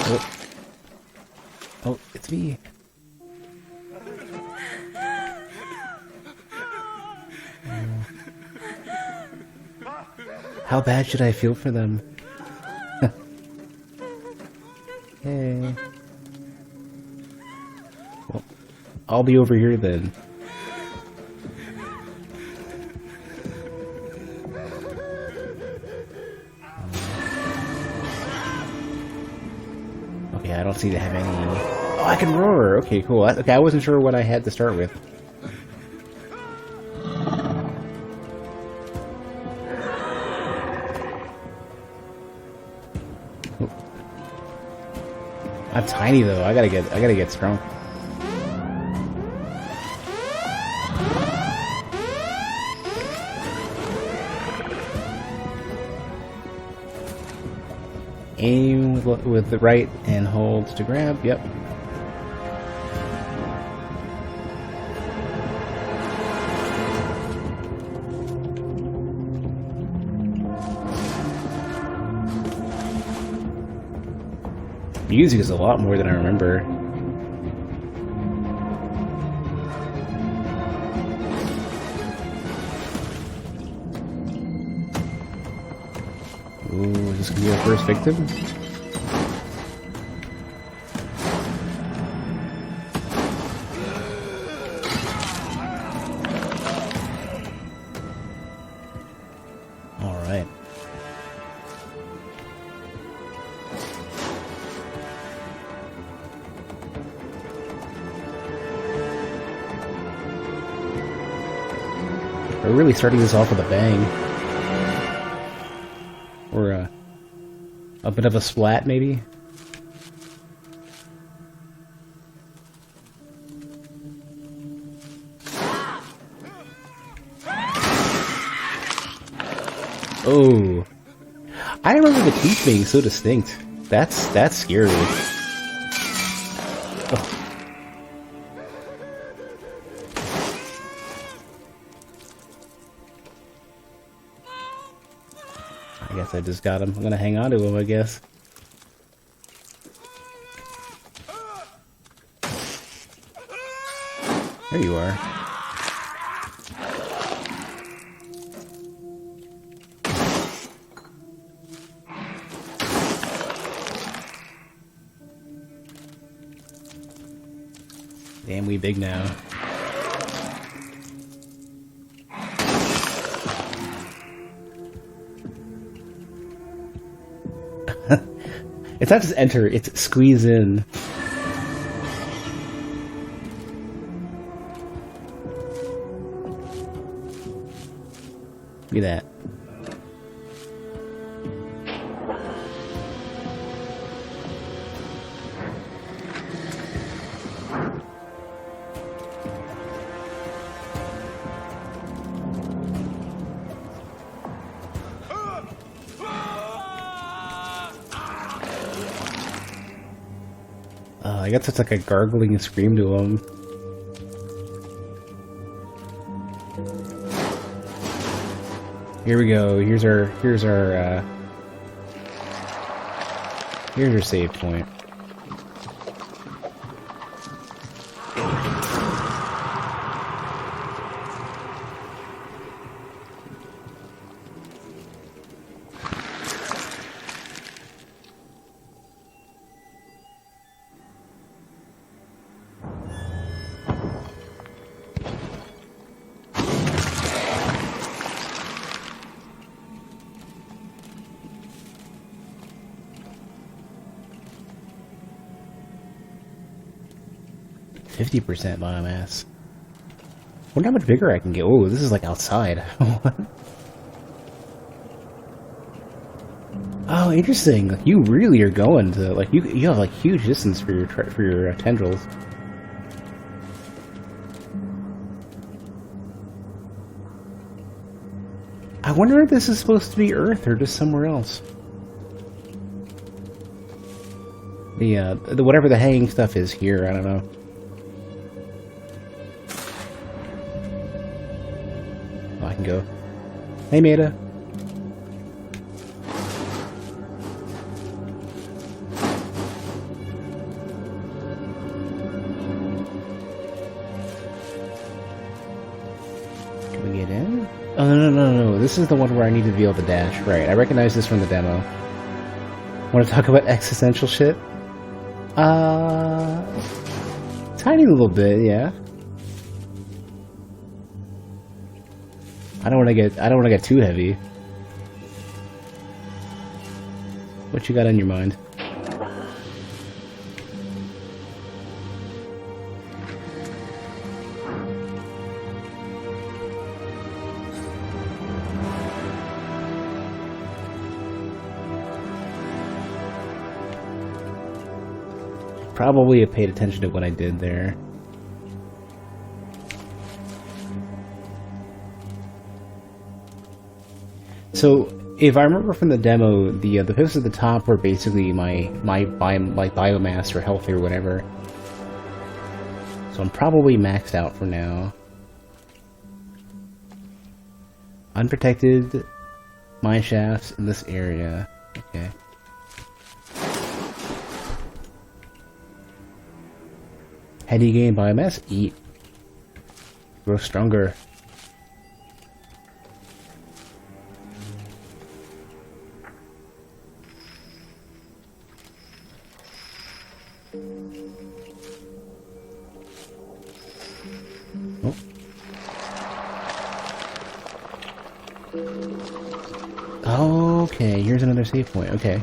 Oh, oh, it's me. How bad should I feel for them? Hey. Well, I'll be over here then. Okay, I don't seem to have any... Oh, I can roar! Okay, cool. Okay, I wasn't sure what I had to start with. I'm tiny though. I gotta get strong. Aim with the right and hold to grab. Yep. Music is a lot more than I remember. Ooh, is this gonna be our first victim? Alright. We're really starting this off with a bang. Or a bit of a splat, maybe? Oh. I remember the teeth being so distinct. That's scary. Oh. I guess I just got him. I'm gonna hang on to him, I guess. There you are. Damn, we big now. It's not just enter, it's squeeze in. Look at that. I guess it's like a gargling scream to him. Here we go. Here's our save point. %, biomass. Wonder how much bigger I can get. Oh, this is like outside. Oh, interesting. Like, you really are going to like you have like huge distance for your tendrils. I wonder if this is supposed to be Earth or just somewhere else. The whatever the hanging stuff is here, I don't know. Oh, I can go. Hey, Maida. Oh, no. This is the one where I need to be able to dash. Right, I recognize this from the demo. Want to talk about existential shit? Tiny little bit, yeah. I don't want to get too heavy. What you got on your mind? Probably have paid attention to what I did there. So, if I remember from the demo, the pips at the top were basically my biomass or health or whatever. So I'm probably maxed out for now. Unprotected mine shafts in this area. Okay. How do you gain biomass? Eat. Grow stronger. Oh. Okay, here's another save point. Okay.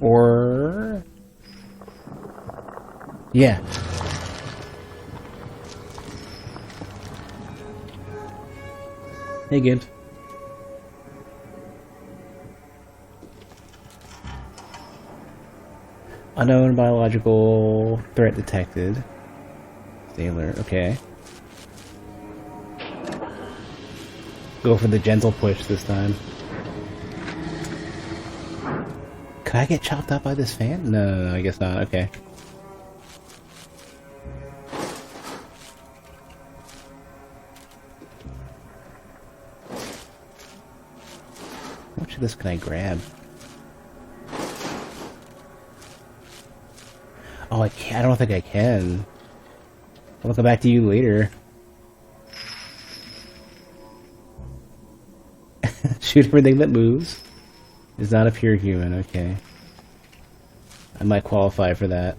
Or... yeah. Hey, Gibbs. Unknown biological threat detected. Sailor, okay. Go for the gentle push this time. Could I get chopped up by this fan? No, I guess not. Okay. How much of this can I grab? Oh, I can't. I don't think I can. I'll come back to you later. Shoot everything that moves. Is not a pure human. Okay. I might qualify for that.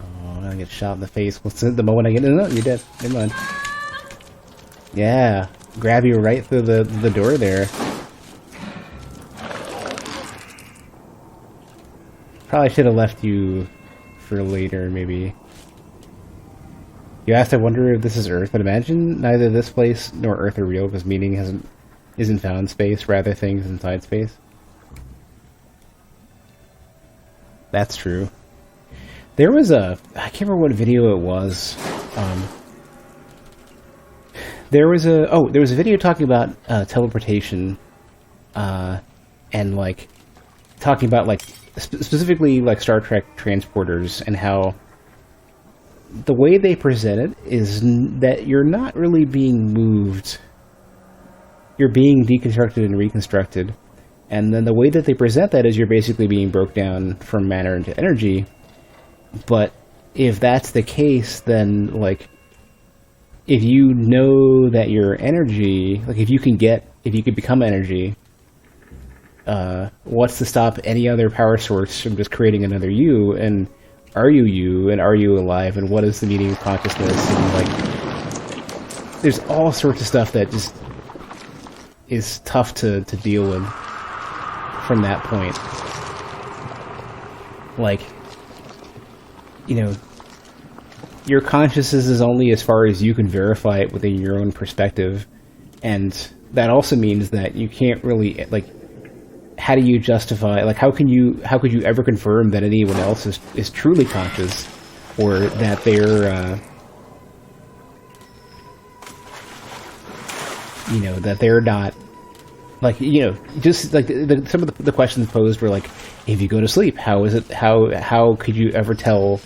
Oh, I'm gonna get shot in the face. What's the moment I get? No, you're dead. Never mind. Yeah. Grab you right through the door there. Probably should have left you for later, maybe. You asked, I wonder if this is Earth, but imagine neither this place nor Earth are real because meaning isn't found in space, rather things inside space. That's true. There was I can't remember what video it was. There was a video talking about teleportation, and like talking about like specifically like Star Trek transporters and how the way they present it is that you're not really being moved. You're being deconstructed and reconstructed. And then the way that they present that is you're basically being broke down from matter into energy. But if that's the case, then like if you know that your energy, like if you could become energy, what's to stop any other power source from just creating another you? And are you and are you alive, and what is the meaning of consciousness? And like there's all sorts of stuff that just is tough to deal with from that point. Like, you know, your consciousness is only as far as you can verify it within your own perspective, and that also means that you can't really, like, how do you justify, like, how could you ever confirm that anyone else is truly conscious, or that they're you know, that they're not, like, you know, just like some of the questions posed were like, if you go to sleep, how could you ever tell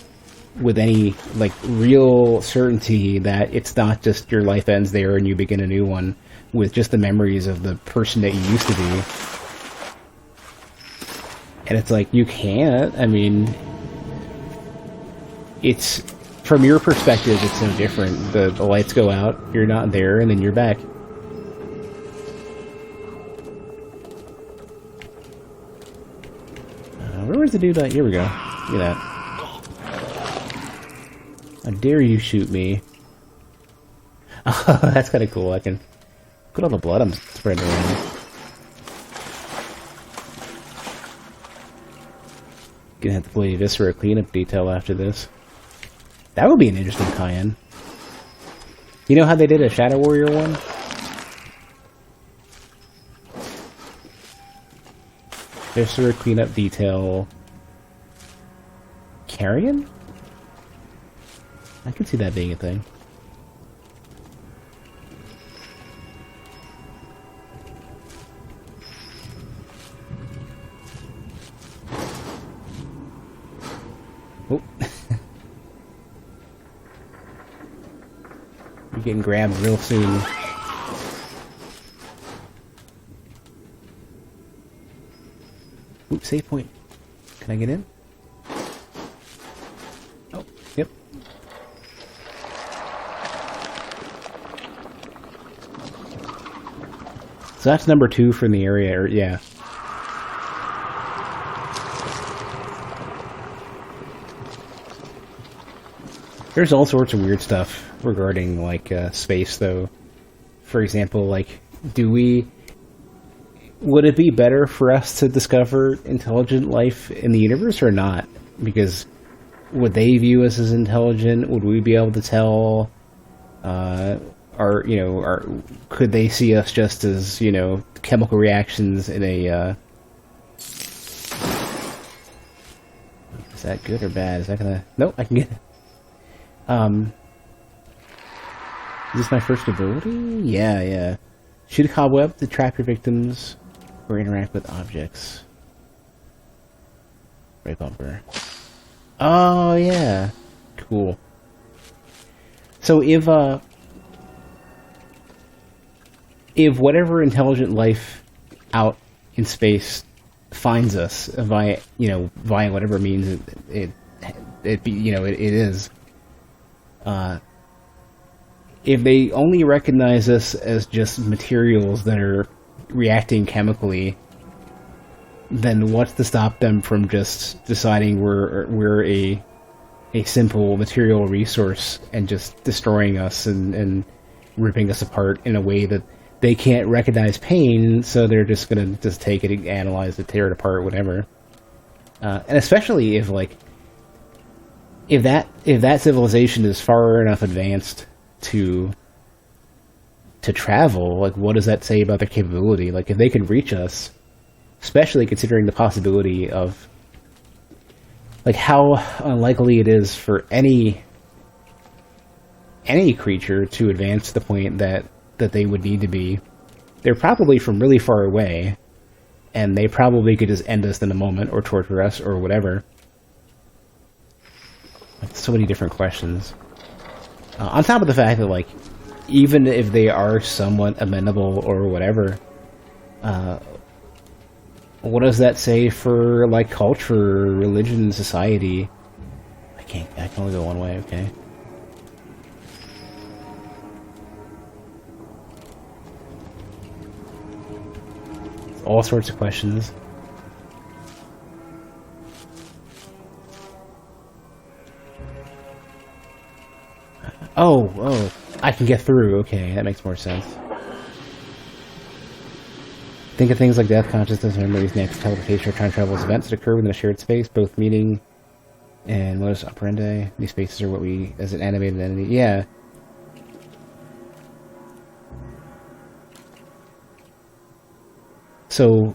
with any like real certainty that it's not just your life ends there and you begin a new one with just the memories of the person that you used to be? And it's like, you can't. I mean, it's from your perspective, it's no different. The lights go out, you're not there, and then you're back. Where was the dude? Here we go. Look at that. How dare you shoot me? Oh, that's kind of cool. I can... Look at all the blood I'm spreading around. Gonna have to play Viscera cleanup detail after this. That would be an interesting tie-in. You know how they did a Shadow Warrior one? Viscera cleanup detail... Carrion? I can see that being a thing. Oh. You're getting grabbed real soon. Oops, save point. Can I get in? Oh, yep. So that's number 2 from the area, or, yeah. There's all sorts of weird stuff regarding, like, space, though. For example, like, would it be better for us to discover intelligent life in the universe or not? Because would they view us as intelligent? Would we be able to tell? Could they see us just as, chemical reactions in a, is that good or bad? Is that gonna... Nope, I can get it. Is this my first ability? Yeah. Shoot a cobweb to trap your victims or interact with objects. Right bumper. Oh, yeah. Cool. So if whatever intelligent life out in space finds us via whatever means it is, if they only recognize us as just materials that are reacting chemically, then what's to stop them from just deciding we're a simple material resource and just destroying us and ripping us apart in a way that they can't recognize pain, so they're just gonna just take it, analyze it, tear it apart, whatever. And especially if that civilization is far enough advanced to travel, like, what does that say about their capability? Like, if they could reach us, especially considering the possibility of, like, how unlikely it is for any creature to advance to the point that they would need to be. They're probably from really far away, and they probably could just end us in a moment, or torture us, or whatever. Like, so many different questions. On top of the fact that, like, even if they are somewhat amenable or whatever, what does that say for, like, culture, religion, society? I can only go one way, okay. All sorts of questions. Oh, I can get through. Okay, that makes more sense. Think of things like death, consciousness, memories, natural teleportation, or time travel as events that occur within a shared space, both meaning and modus operandi. These spaces are what we, as an animated entity, yeah. So,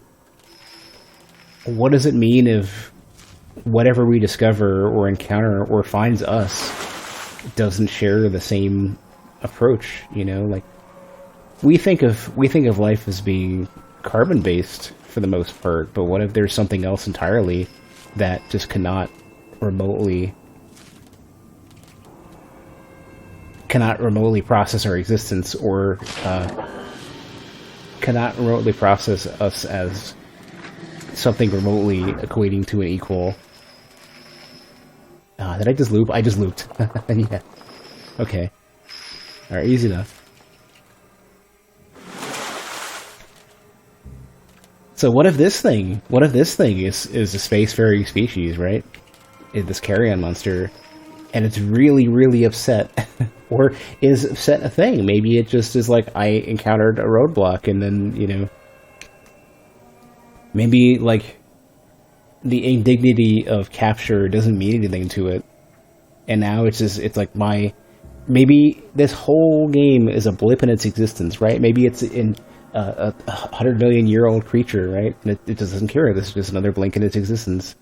what does it mean if whatever we discover or encounter or finds us doesn't share the same approach? Like, we think of life as being carbon-based for the most part, but what if there's something else entirely that just cannot remotely process our existence, or cannot remotely process us as something remotely equating to an equal? Did I just loop? I just looped. Yeah. Okay. Alright, easy enough. So what if this thing is a spacefaring species, right? Is this Carrion monster, and it's really, really upset, or is upset a thing? Maybe it just is like, I encountered a roadblock, and then, you know, maybe, like, the indignity of capture doesn't mean anything to it, and now it's just, it's like maybe this whole game is a blip in its existence, right? Maybe it's in a 100 million year old creature, right? And it just doesn't care. This is just another blink in its existence.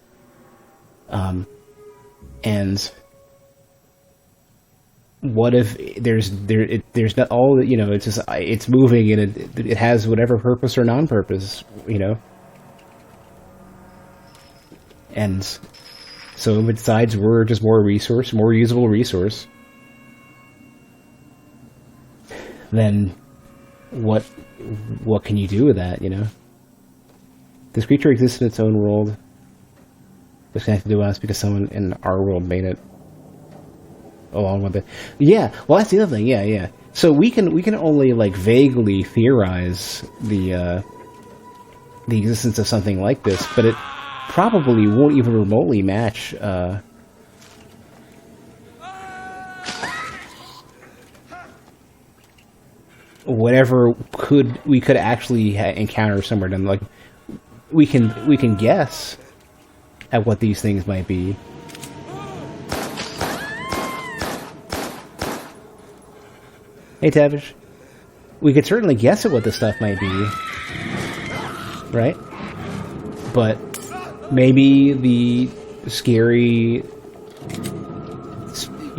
And what if there's not all, you know, it's just, it's moving, and it has whatever purpose or non-purpose, you know? And so it decides we're just more usable resource, then what can you do with that, you know? This creature exists in its own world. It's connected to us because someone in our world made it along with it. Yeah, well, that's the other thing. Yeah. So we can only, like, vaguely theorize the existence of something like this, but it probably won't even remotely match whatever we could actually encounter somewhere. Then, like, we can guess at what these things might be. Hey, Tavish. We could certainly guess at what this stuff might be, right? But maybe the scary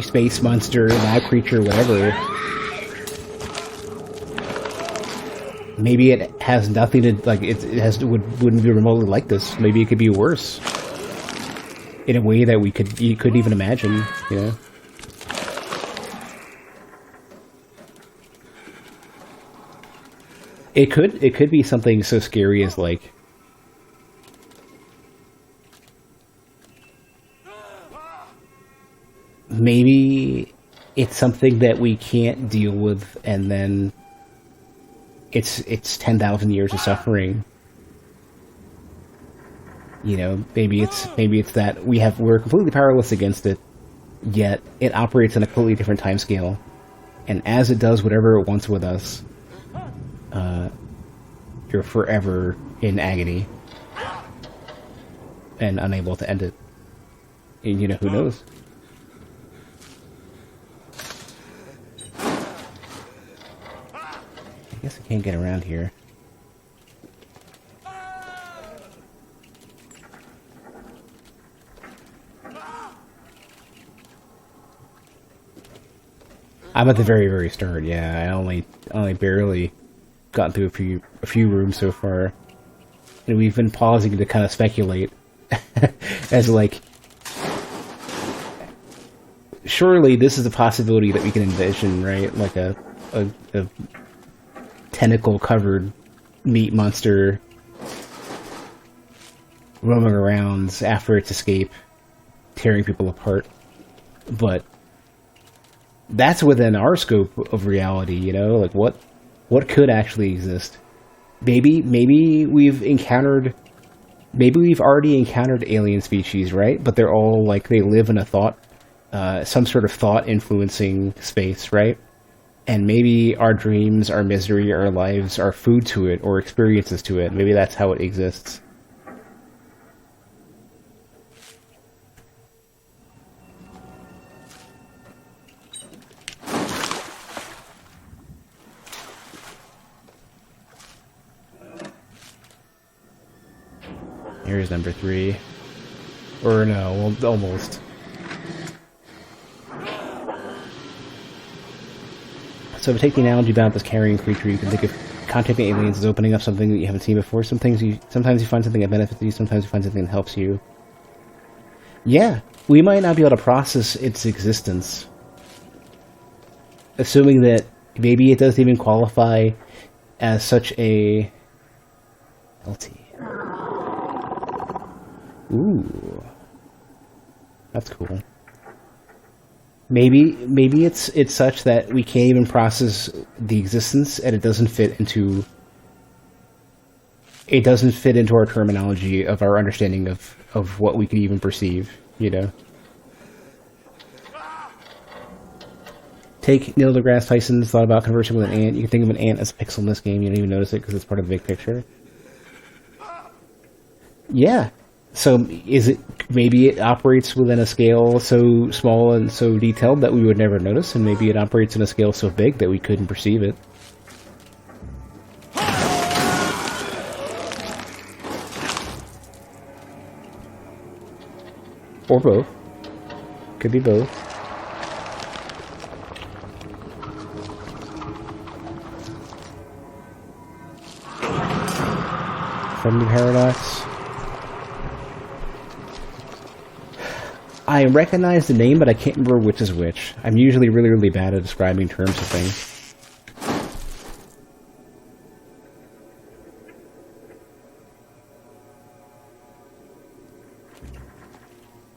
space monster, lab creature, whatever, maybe it has nothing to, like, wouldn't be remotely like this. Maybe it could be worse in a way that you couldn't even imagine, you know? It could be something so scary as, like, maybe it's something that we can't deal with, and then it's 10,000 years of suffering. You know, maybe it's that we're completely powerless against it, yet it operates on a completely different timescale, and as it does whatever it wants with us, you're forever in agony and unable to end it. And, you know, who knows? I guess I can't get around here. I'm at the very, very start. Yeah, I only barely gotten through a few rooms so far, and we've been pausing to kind of speculate as, like, surely this is a possibility that we can envision, right? Like a tentacle-covered meat monster roaming around after its escape, tearing people apart. But that's within our scope of reality, you know? Like, what could actually exist? Maybe we've already encountered alien species, right? But they're all, like, they live in a thought, some sort of thought-influencing space, right? And maybe our dreams, our misery, our lives are food to it, or experiences to it. Maybe that's how it exists. Here's number 3. Or no, well, almost. So to take the analogy about this carrion creature, you can think of contacting aliens as opening up something that you haven't seen before. Sometimes you find something that benefits you, sometimes you find something that helps you. Yeah, we might not be able to process its existence. Assuming that maybe it doesn't even qualify as such a LT. Ooh. That's cool. Maybe it's such that we can't even process the existence, and it doesn't fit into our terminology of our understanding of what we can even perceive, you know? Take Neil deGrasse Tyson's thought about conversing with an ant. You can think of an ant as a pixel in this game. You don't even notice it because it's part of the big picture. Yeah. So maybe it operates within a scale so small and so detailed that we would never notice, and maybe it operates in a scale so big that we couldn't perceive it. Or both. Could be both. Friendly paradox. I recognize the name, but I can't remember which is which. I'm usually really, really bad at describing terms of things.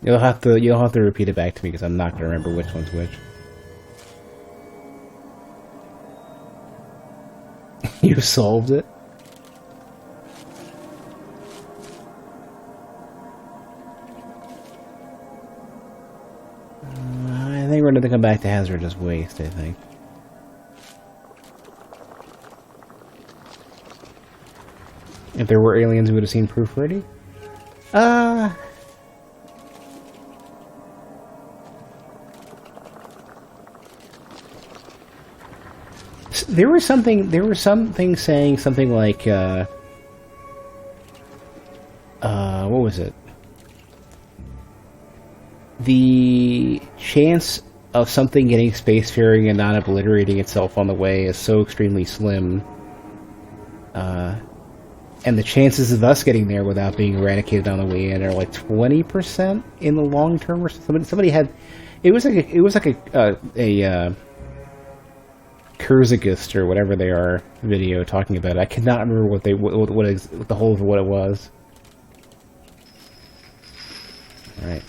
You'll have to repeat it back to me because I'm not going to remember which one's which. You solved it? I think we're going to come back to hazardous waste, I think. If there were aliens, we would have seen proof already? There was something saying something like, what was it? The chance of something getting spacefaring and not obliterating itself on the way is so extremely slim. And the chances of us getting there without being eradicated on the way in are like 20% in the long term. Or somebody had, it was like a Kurzagist or whatever they are video talking about it. I cannot remember what the whole of what it was. All right.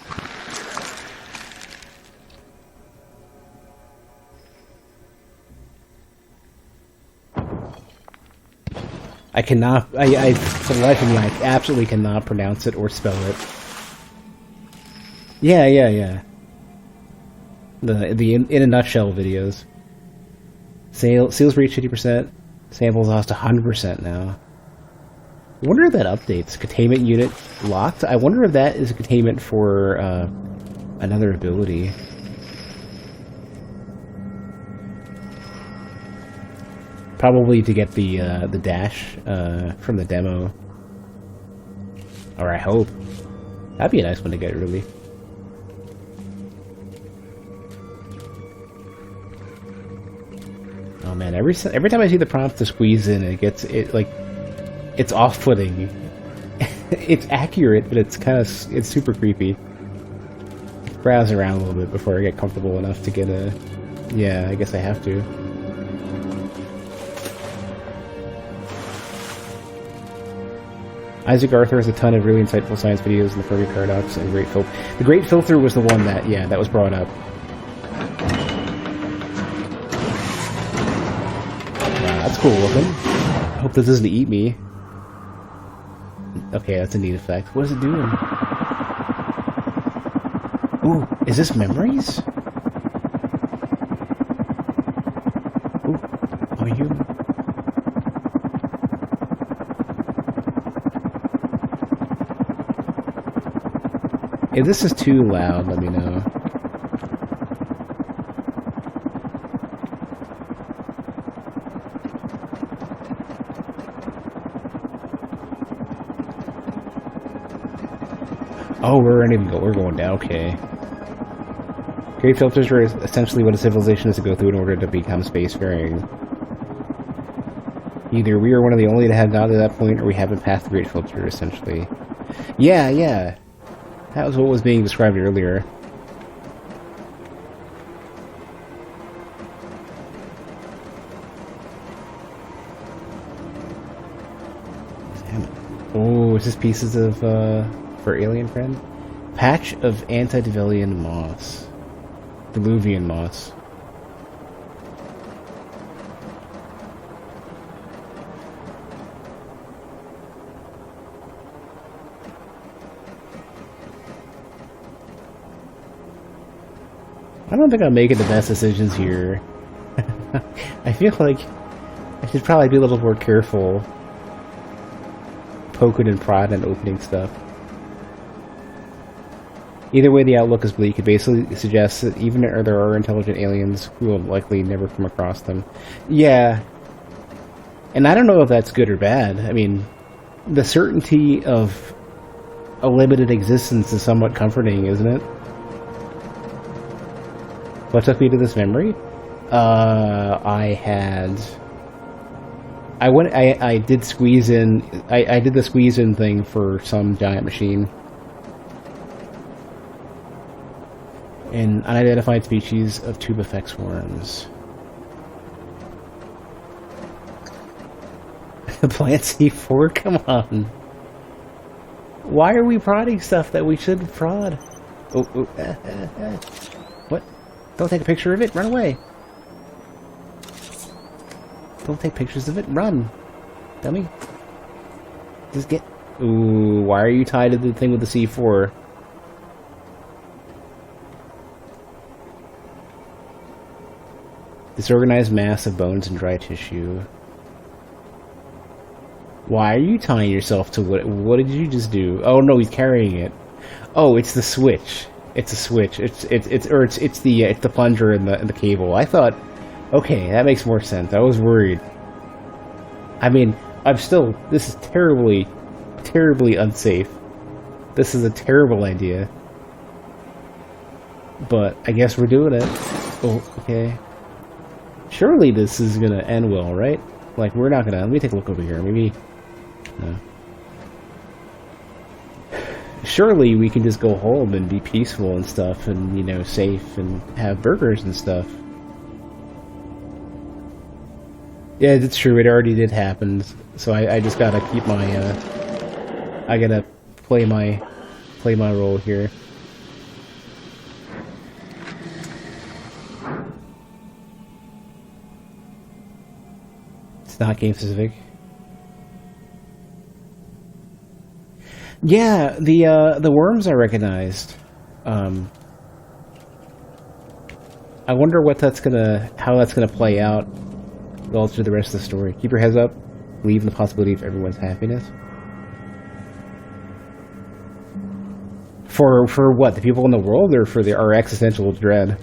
I for the life of me, I absolutely cannot pronounce it or spell it. Yeah. The in a nutshell videos. Seals reach 50%. Samples lost 100% now. I wonder if that updates. Containment unit locked? I wonder if that is a containment for another ability. Probably to get the dash from the demo. Or I hope. That'd be a nice one to get, really. Oh man, every time I see the prompt to squeeze in, it's off-putting. It's accurate, but it's super creepy. Browse around a little bit before I get comfortable enough to get a... Yeah, I guess I have to. Isaac Arthur has a ton of really insightful science videos in the Fermi Paradox and Great Filter. The Great Filter was the one that was brought up. Wow, that's cool looking. I hope this doesn't eat me. Okay, that's a neat effect. What is it doing? Ooh, is this memories? Ooh, are you... If this is too loud, let me know. Oh, we're going down. Okay. Great filters are essentially what a civilization has to go through in order to become spacefaring. Either we are one of the only to have gotten to that point, or we haven't passed the Great Filter, essentially. Yeah. That was what was being described earlier. Damn it. Oh, is this pieces of, for Alien Friend? Patch of Antediluvian moss. Diluvian moss. I don't think I'm making the best decisions here. I feel like I should probably be a little more careful poking and prodding and opening stuff. Either way, the outlook is bleak. It basically suggests that even if there are intelligent aliens, we will likely never come across them. Yeah. And I don't know if that's good or bad. I mean, the certainty of a limited existence is somewhat comforting, isn't it? What took me to this memory? I did squeeze in, I did the squeeze in thing for some giant machine. An unidentified species of tubifex worms. Plant C4? Come on. Why are we prodding stuff that we shouldn't prod? Oh, What? Don't take a picture of it. Run away. Don't take pictures of it. Run. Dummy. Just get... Ooh, why are you tied to the thing with the C4? Disorganized mass of bones and dry tissue. Why are you tying yourself to what did you just do? Oh no, he's carrying it. Oh, it's the switch. It's a switch. It's the plunger and the cable. I thought, okay, that makes more sense. I was worried. I mean, this is terribly unsafe. This is a terrible idea. But I guess we're doing it. Oh, okay. Surely this is gonna end well, right? Like, we're not gonna... Let me take a look over here. Maybe... No. Surely we can just go home and be peaceful and stuff and, you know, safe and have burgers and stuff. Yeah, it's true. It already did happen. So I just gotta keep my... I gotta play my role here. Not game specific. Yeah, the worms I recognized. I wonder how that's gonna play out relative to the rest of the story. Keep your heads up. Believe in the possibility of everyone's happiness. For what? The people in the world, or for our existential dread?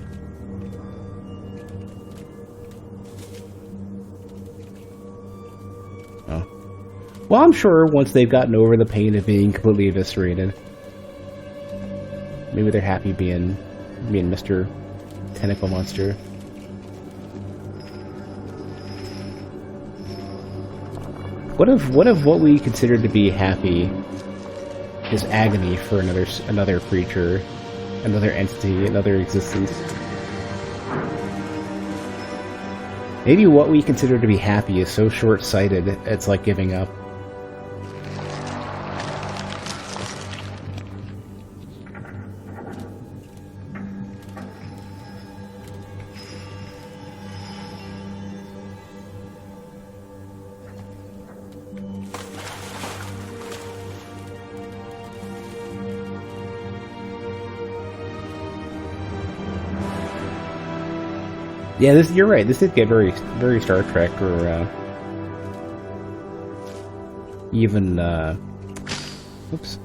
Well, I'm sure once they've gotten over the pain of being completely eviscerated, maybe they're happy being Mr. Tentacle Monster. What if what we consider to be happy is agony for another creature, another entity, another existence? Maybe what we consider to be happy is so short-sighted, it's like giving up. Yeah, you're right. This did get very, very Star Trek, or even oops,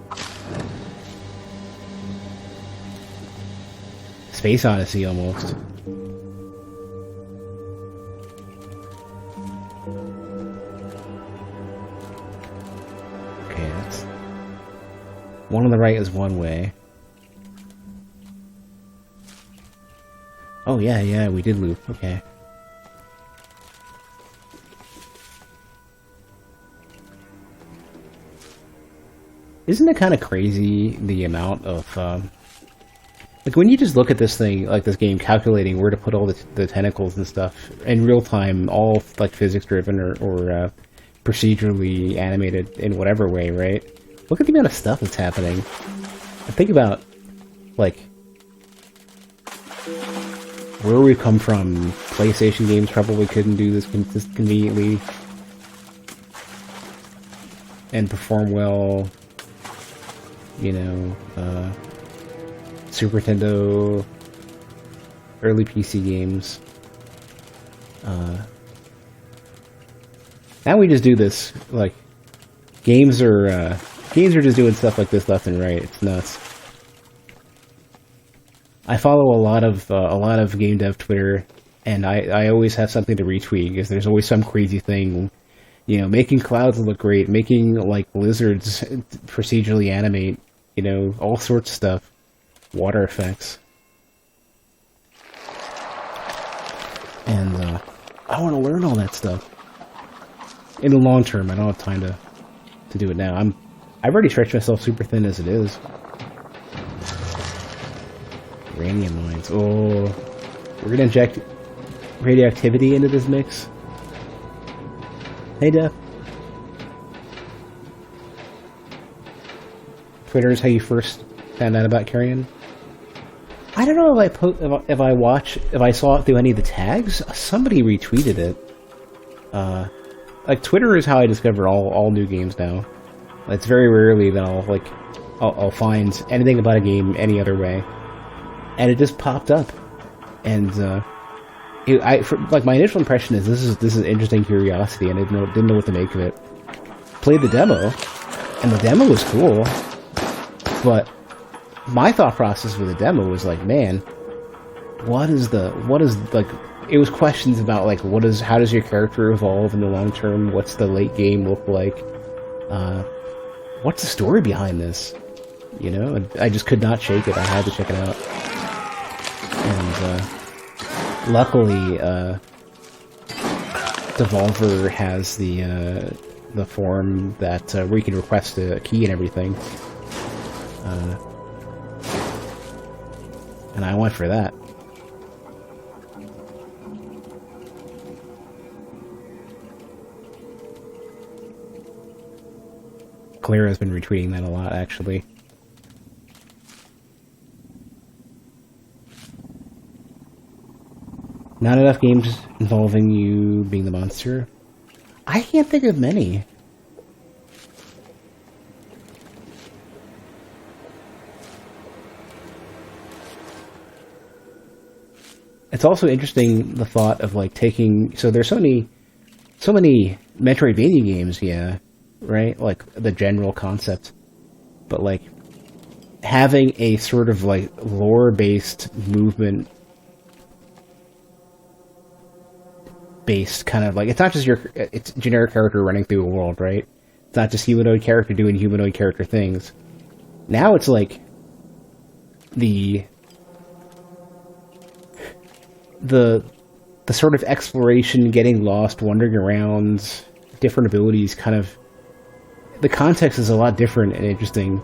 Space Odyssey almost. Okay, that's one on the right is one way. Oh, yeah, we did loop. Okay. Isn't it kind of crazy, the amount of, like, when you just look at this thing, like this game, calculating where to put all the tentacles and stuff in real time, all, like, physics-driven or procedurally animated in whatever way, right? Look at the amount of stuff that's happening. And think about, like... where we come from, PlayStation games probably couldn't do this conveniently and perform well. You know, Super Nintendo, early PC games. Now we just do this. Like, games are just doing stuff like this left and right. It's nuts. I follow a lot of game dev Twitter, and I always have something to retweet because there's always some crazy thing, you know, making clouds look great, making like lizards procedurally animate, you know, all sorts of stuff, water effects, and I want to learn all that stuff. In the long term, I don't have time to do it now. I've already stretched myself super thin as it is. Uranium mines. Oh, we're gonna inject radioactivity into this mix. Hey, Def. Twitter is how you first found out about Carrion. I don't know if I saw it through any of the tags. Somebody retweeted it. Like, Twitter is how I discover all new games now. It's very rarely that I'll find anything about a game any other way. And it just popped up, and my initial impression is this is interesting curiosity, and I didn't know what to make of it. Played the demo, and the demo was cool, but my thought process with the demo was like, man, what is like? It was questions about like how does your character evolve in the long term? What's the late game look like? What's the story behind this? You know, and I just could not shake it. I had to check it out. And luckily, Devolver has the form that where you can request a key and everything, and I went for that. Clara has been retweeting that a lot, actually. Not enough games involving you being the monster? I can't think of many. It's also interesting, the thought of like taking... So there's so many Metroidvania games, yeah, right? Like the general concept. But like having a sort of like lore-based movement based kind of like, it's not just it's generic character running through a world, right? It's not just humanoid character doing humanoid character things. Now it's like the sort of exploration, getting lost, wandering around, different abilities, kind of the context is a lot different and interesting.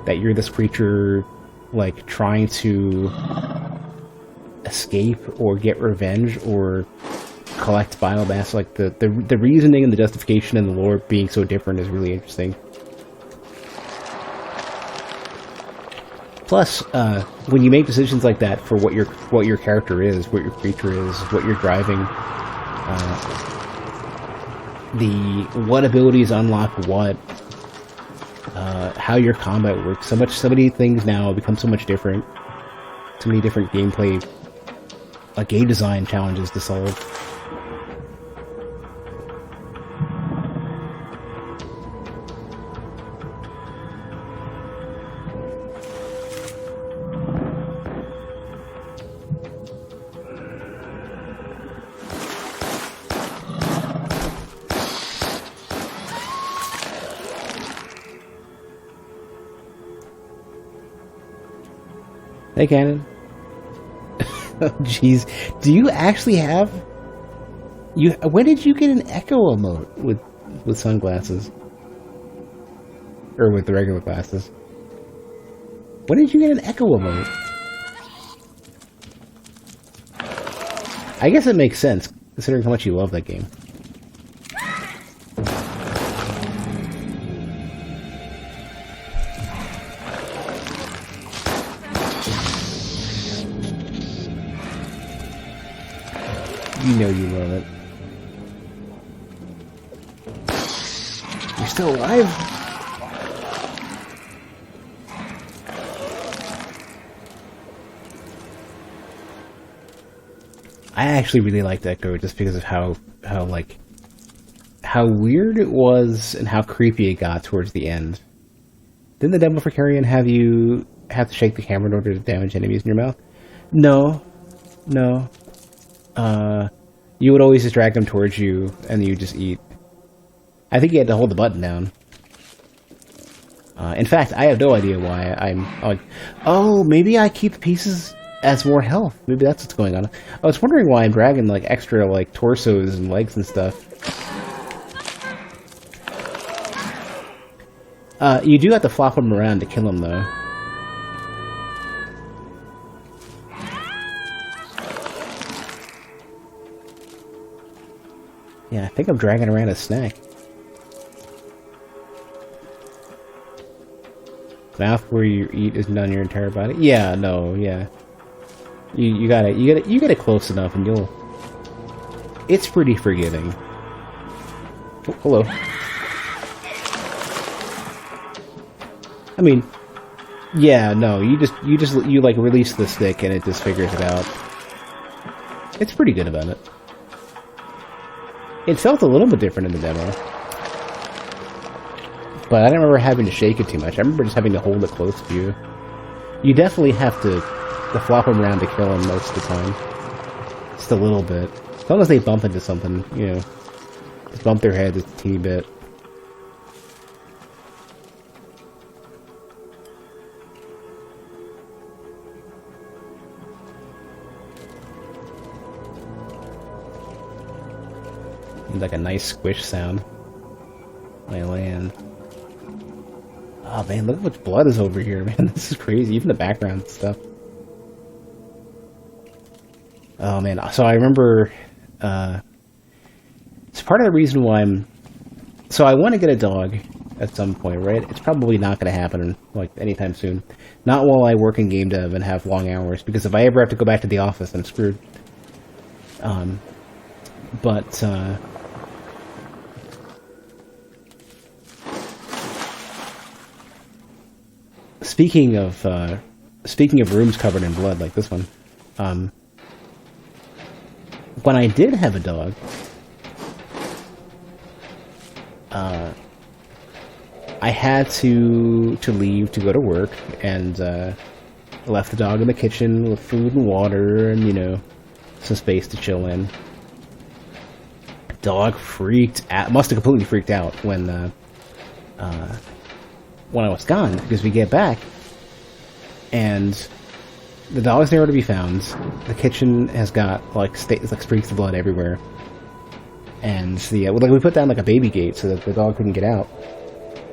That you're this creature like trying to escape or get revenge or collect biomass. Like the reasoning and the justification and the lore being so different is really interesting. Plus, when you make decisions like that for what your character is, what your creature is, what you're driving, what abilities unlock what, how your combat works, so many things now become so much different. So many different gameplay, game design challenges to solve. Hey, Cannon. Oh, jeez. Do you actually have... When did you get an Echo emote with sunglasses? Or with the regular glasses? When did you get an Echo emote? I guess it makes sense, considering how much you love that game. You know you love it. You're still alive? I actually really liked Echo just because of how weird it was and how creepy it got towards the end. Didn't the demo for Carrion have you have to shake the camera in order to damage enemies in your mouth? No. You would always just drag them towards you and you just eat. I think you had to hold the button down. In fact, I have no idea why I'm like, oh, maybe I keep the pieces as more health. Maybe that's what's going on. I was wondering why I'm dragging like extra like torsos and legs and stuff. You do have to flop them around to kill them though. Yeah, I think I'm dragging around a snack. Mouth where you eat isn't on your entire body. Yeah, no, yeah. You got it close enough, and you'll. It's pretty forgiving. Oh, hello. I mean, yeah, no. You like release the stick, and it just figures it out. It's pretty good about it. It felt a little bit different in the demo. But I don't remember having to shake it too much. I remember just having to hold it close to you. You definitely have to flop them around to kill them most of the time. Just a little bit. As long as they bump into something, you know. Just bump their head just a teeny bit. Like a nice squish sound when I land. Oh man, look how much blood is over here, man. This is crazy. Even the background stuff. Oh man, so I remember it's part of the reason why so I want to get a dog at some point, right? It's probably not going to happen like anytime soon. Not while I work in game dev and have long hours, because if I ever have to go back to the office, I'm screwed. Speaking of rooms covered in blood like this one, when I did have a dog, I had to leave to go to work, and left the dog in the kitchen with food and water and, you know, some space to chill in. Dog must have completely freaked out when I was gone, because we get back and the dog's nowhere to be found. The kitchen has got like streaks of blood everywhere, and we put down like a baby gate so that the dog couldn't get out.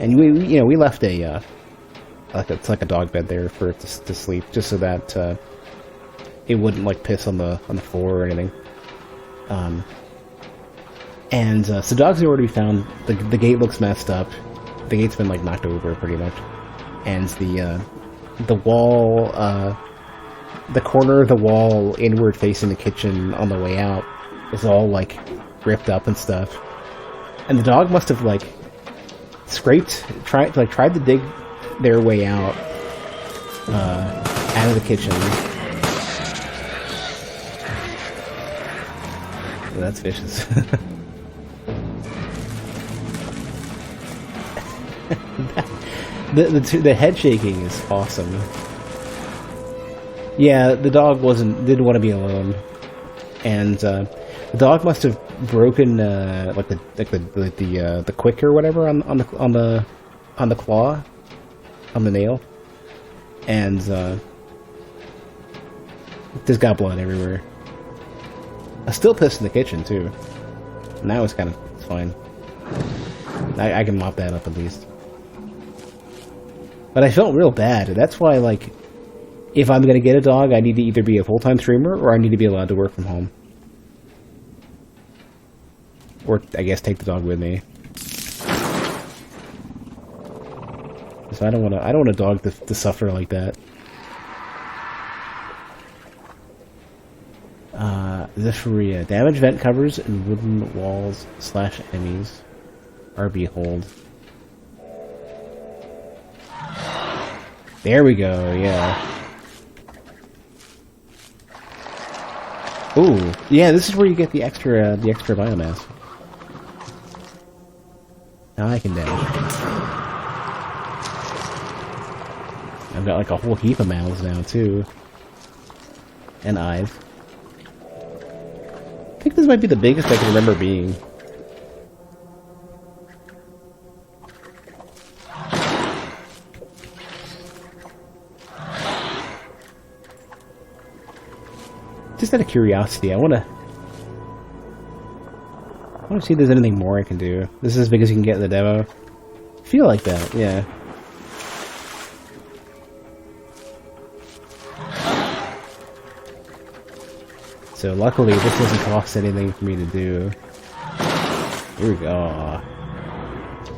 And we left it's like a dog bed there for it to sleep, just so that it wouldn't like piss on the floor or anything. So dogs are already found. The gate looks messed up. The gate's been like knocked over pretty much, and the wall, the corner of the wall inward facing the kitchen on the way out is all like ripped up and stuff. And the dog must have like tried to dig their way out of the kitchen. Oh, that's vicious. The head shaking is awesome. Yeah, the dog didn't want to be alone, and the dog must have broken the quick or whatever on the claw, on the nail, and there's got blood everywhere. I still pissed in the kitchen too, and that was kind of fine. I can mop that up at least. But I felt real bad. That's why, like, if I'm gonna get a dog, I need to either be a full-time streamer or I need to be allowed to work from home. Or, I guess, take the dog with me. So I don't want a dog to suffer like that. Zephyria. Damage vent covers and wooden walls / enemies. RB hold. There we go, yeah. Ooh, yeah, this is where you get the extra biomass. Now I can damage. I've got like a whole heap of mouths now, too. And eyes. I think this might be the biggest I can remember being. Just out of curiosity, I want to see if there's anything more I can do. This is as big as you can get in the demo. I feel like that, yeah. So luckily, this doesn't cost anything for me to do. Here we go.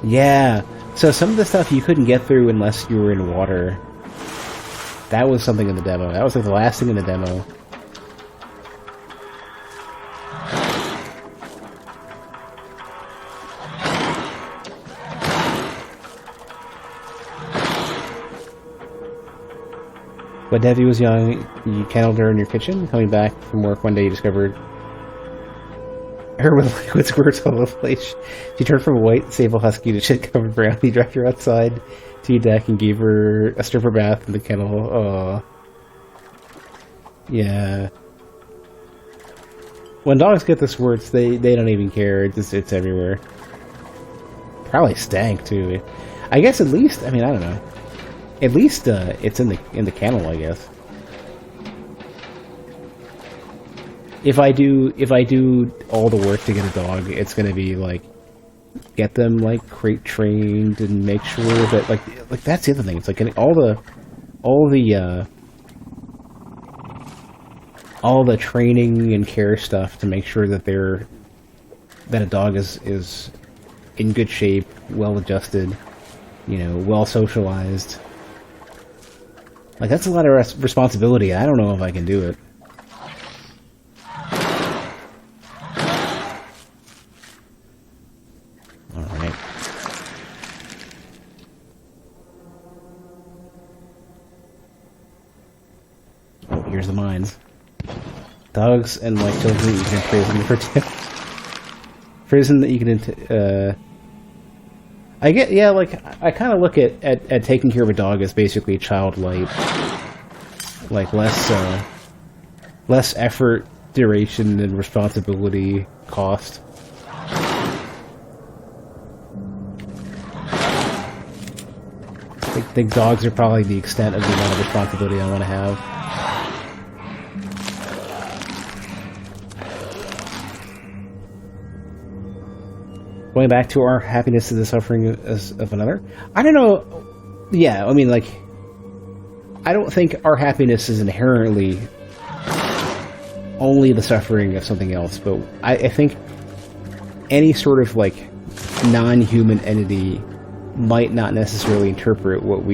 Yeah. So some of the stuff you couldn't get through unless you were in water. That was something in the demo. That was like the last thing in the demo. When Devi was young, you kennelled her in your kitchen. Coming back from work one day, you discovered her with liquid squirts all over the place. She turned from a white sable husky to shit-covered brown. He dragged her outside to your deck and gave her a stripper bath in the kennel. Oh, yeah. When dogs get the squirts, they don't even care. It's everywhere. Probably stank too. I guess at least. I mean, I don't know. At least it's in the kennel, I guess. If I do all the work to get a dog, it's gonna be like get them like crate trained and make sure that like that's the other thing. It's like getting all the training and care stuff to make sure that a dog is in good shape, well adjusted, you know, well socialized. Like, that's a lot of responsibility. I don't know if I can do it. Alright. Oh, here's the mines. Dogs and, like, children that you can imprison for prison that you can... I get, yeah, like, I kind of look at taking care of a dog as basically childlike. Like, less effort, duration, and responsibility cost. I think dogs are probably the extent of the amount of responsibility I want to have. Going back to our happiness is the suffering of another. I don't know. Yeah, I mean, like, I don't think our happiness is inherently only the suffering of something else, but I think any sort of, like, non-human entity might not necessarily interpret what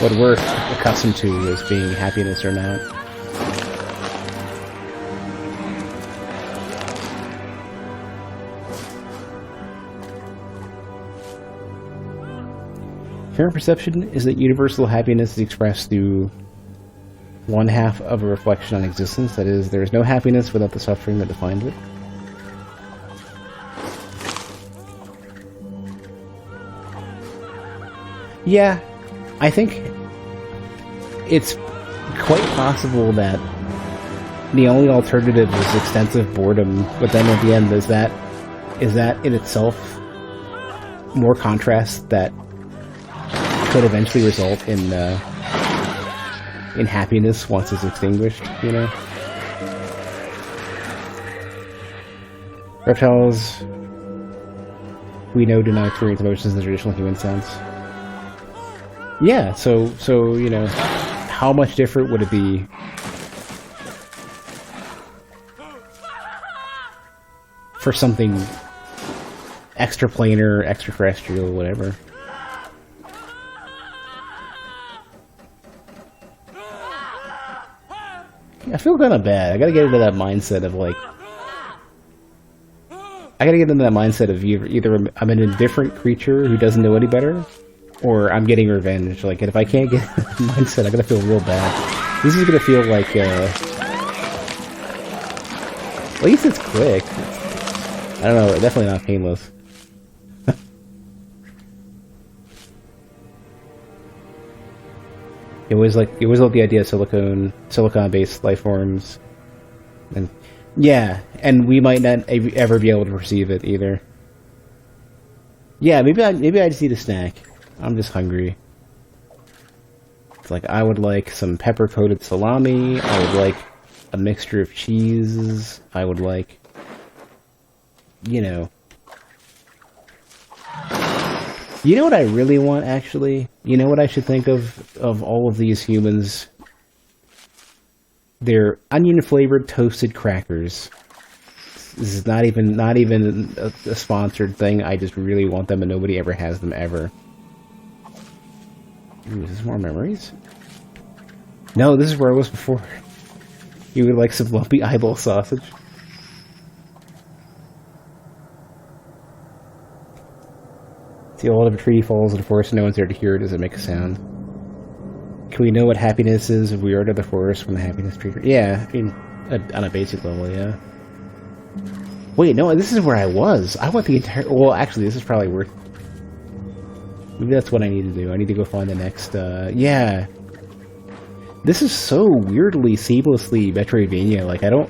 what we're accustomed to as being happiness or not. Current perception is that universal happiness is expressed through one half of a reflection on existence. That is, there is no happiness without the suffering that defines it. Yeah, I think it's quite possible that the only alternative is extensive boredom, but then at the end, is that in itself more contrast that could eventually result in happiness once it's extinguished, you know? Reptiles, we know, do not experience emotions in the traditional human sense. Yeah, so you know, how much different would it be for something extraplanar, extraterrestrial, whatever? I feel kind of bad. I gotta get into that mindset of like, either I'm an indifferent creature who doesn't know any better, or I'm getting revenge. Like, and if I can't get that mindset, I'm gonna feel real bad. This is gonna feel like, at least it's quick. I don't know, definitely not painless. It was like the idea of silicon-based life forms, and yeah, and we might not ever be able to perceive it either. Yeah, maybe I just need a snack. I'm just hungry. It's like I would like some pepper-coated salami. I would like a mixture of cheeses. I would like, you know. You know what I really want, actually? You know what I should think of all of these humans? They're onion-flavored toasted crackers. This is not even a sponsored thing. I just really want them, and nobody ever has them, ever. Ooh, is this more memories? No, this is where I was before. You would like some lumpy eyeball sausage? See, all of a tree falls in the forest, no one's there to hear it. Does it make a sound? Can we know what happiness is if we are to the forest when the happiness tree... Yeah, I mean, on a basic level, yeah. Wait, no, this is where I was. I want the entire... Well, actually, this is probably worth... Maybe that's what I need to do. I need to go find the next, yeah. This is so weirdly, seamlessly Metroidvania. Like, I don't...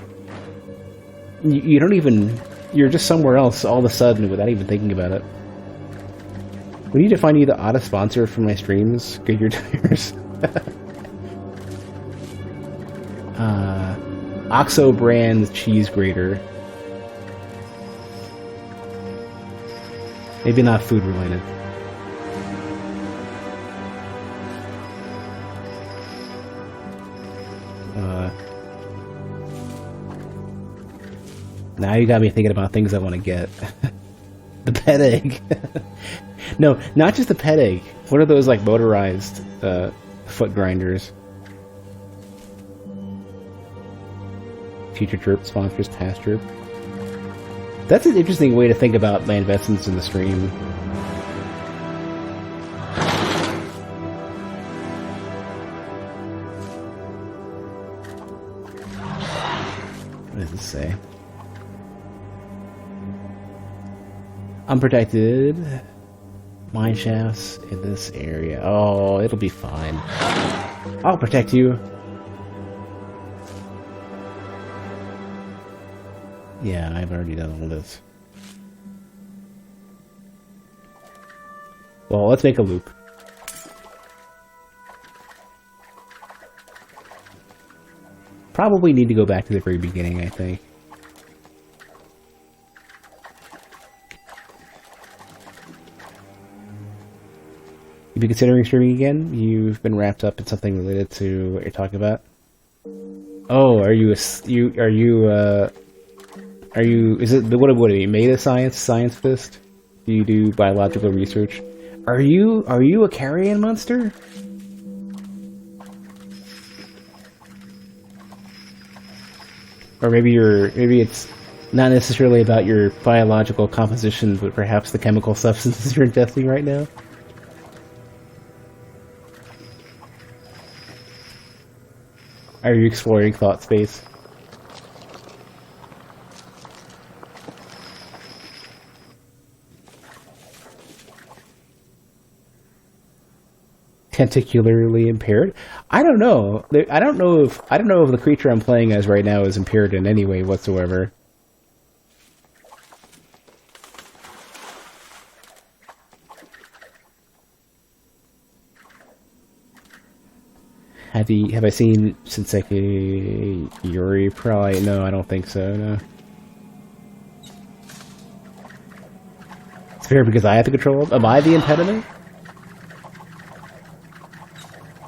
You don't even... You're just somewhere else all of a sudden without even thinking about it. We need to find you the oddest sponsor for my streams. Goodyear Tires. Oxo brand cheese grater. Maybe not food related. Now you got me thinking about things I want to get. The pet egg. No, not just the pet egg. What are those, like, motorized foot grinders? Future Jerp sponsors past Jerp. That's an interesting way to think about my investments in the stream. What does this say? Unprotected mine shafts in this area. Oh, it'll be fine. I'll protect you. Yeah, I've already done all this. Well, let's make a loop. Probably need to go back to the very beginning, I think. You've been considering streaming again? You've been wrapped up in something related to what you're talking about? Oh, are you, is it, what are you, made a science fist? Do you do biological research? Are you a Carrion monster? Or maybe it's not necessarily about your biological composition, but perhaps the chemical substances you're ingesting right now? Are you exploring thought space? Tentacularly impaired? I don't know. I don't know if the creature I'm playing as right now is impaired in any way whatsoever. Have I seen Shinseki Yuri? Probably no, I don't think so, no. It's fair because I have to control it. Am I the impediment?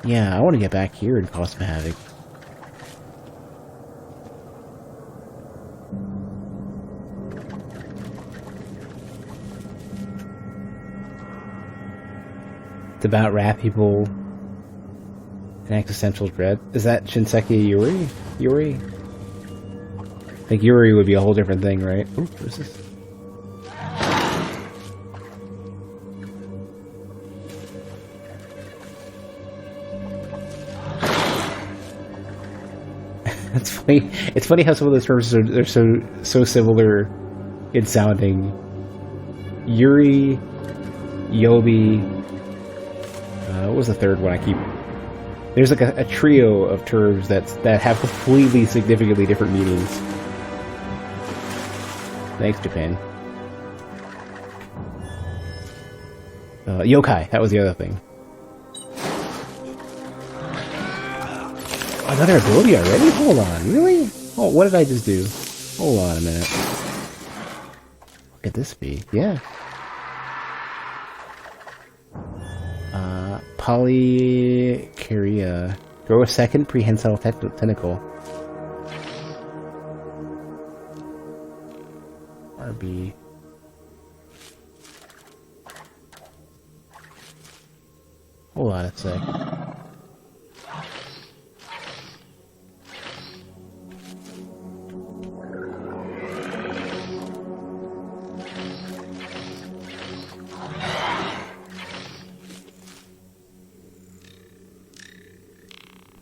Yeah, I want to get back here and cause some havoc. It's about rat people and existential dread. Is that Shinseki Yuri? Yuri? I think Yuri would be a whole different thing, right? Ooh, what is this? It's funny. It's funny how some of those terms are so similar in sounding. Yuri, Yobi. What was the third one? There's like a trio of terms that have completely significantly different meanings. Thanks, Japan. Yokai. That was the other thing. Another ability already? Hold on, really? Oh, what did I just do? Hold on a minute. What could this be? Yeah. Polycaria. Grow a second prehensile tentacle. RB. Hold on a sec.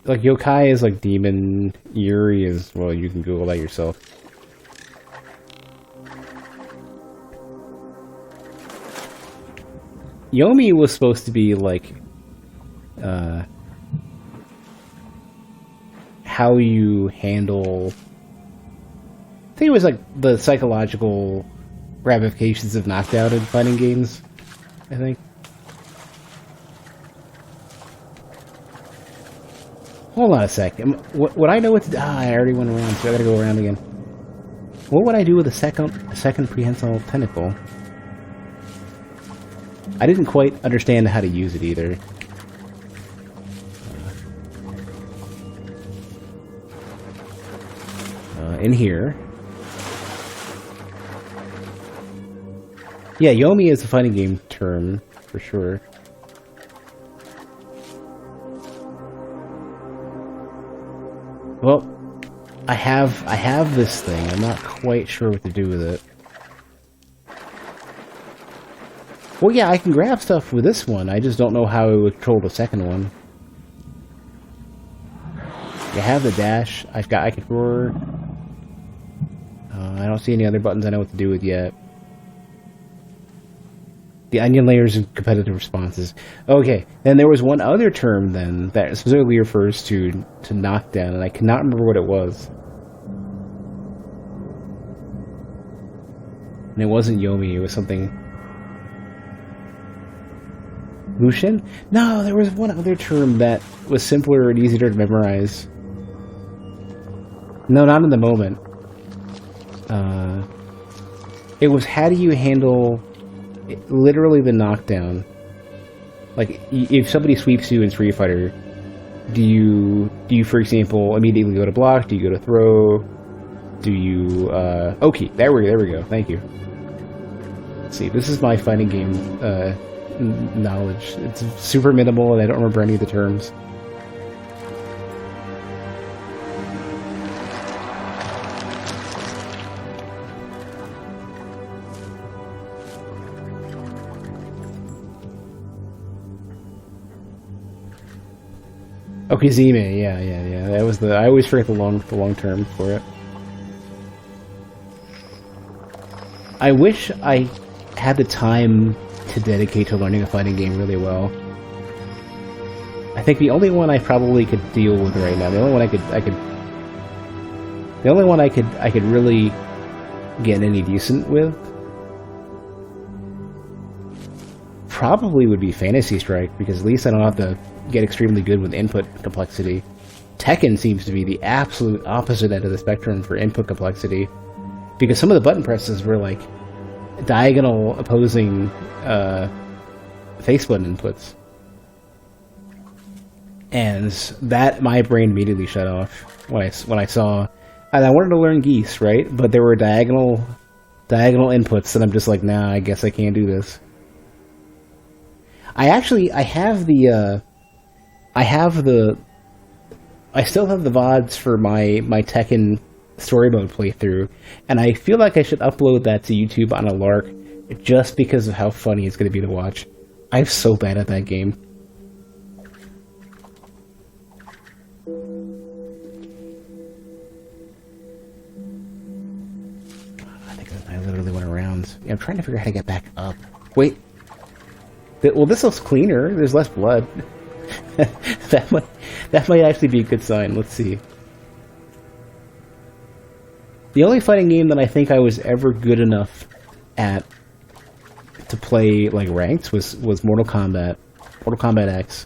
Like, yokai is like demon, Yuri is, well, you can Google that yourself. Yomi was supposed to be like, how you handle, I think it was like the psychological ramifications of knockdown in fighting games, I think. Hold on a sec. Would I know what to do? I already went around, so I gotta go around again. What would I do with a second prehensile tentacle? I didn't quite understand how to use it either. In here. Yeah, Yomi is a fighting game term, for sure. Well, I have this thing. I'm not quite sure what to do with it. Well, yeah, I can grab stuff with this one. I just don't know how it would control the second one. I have the dash. I can roar. I don't see any other buttons I know what to do with yet. The onion layers and competitive responses. Okay, then there was one other term then that specifically refers to knockdown, and I cannot remember what it was. And it wasn't Yomi, it was something... Lucian? No, there was one other term that was simpler and easier to memorize. No, not in the moment. It was how do you handle... literally the knockdown. Like, if somebody sweeps you in Street Fighter, do you for example immediately go to block? Do you go to throw? Do you okay, there we go, thank you. Let's see, this is my fighting game knowledge. It's super minimal and I don't remember any of the terms. Okizime, yeah. That was I always forget the long term for it. I wish I had the time to dedicate to learning a fighting game really well. I think the only one I probably could deal with right now, the only one I could really get any decent with, probably would be Fantasy Strike, because at least I don't have to get extremely good with input complexity. Tekken seems to be the absolute opposite end of the spectrum for input complexity, because some of the button presses were like diagonal opposing face button inputs, and that my brain immediately shut off when I saw, and I wanted to learn Geese, right? But there were diagonal inputs, and I'm just like, nah, I guess I can't do this. I have the I still have the VODs for my Tekken story mode playthrough, and I feel like I should upload that to YouTube on a lark just because of how funny it's going to be to watch. I'm so bad at that game. I think I literally went around. Yeah, I'm trying to figure out how to get back up. Wait. Well, this looks cleaner. There's less blood. That might actually be a good sign. Let's see. The only fighting game that I think I was ever good enough at to play like ranked was Mortal Kombat X.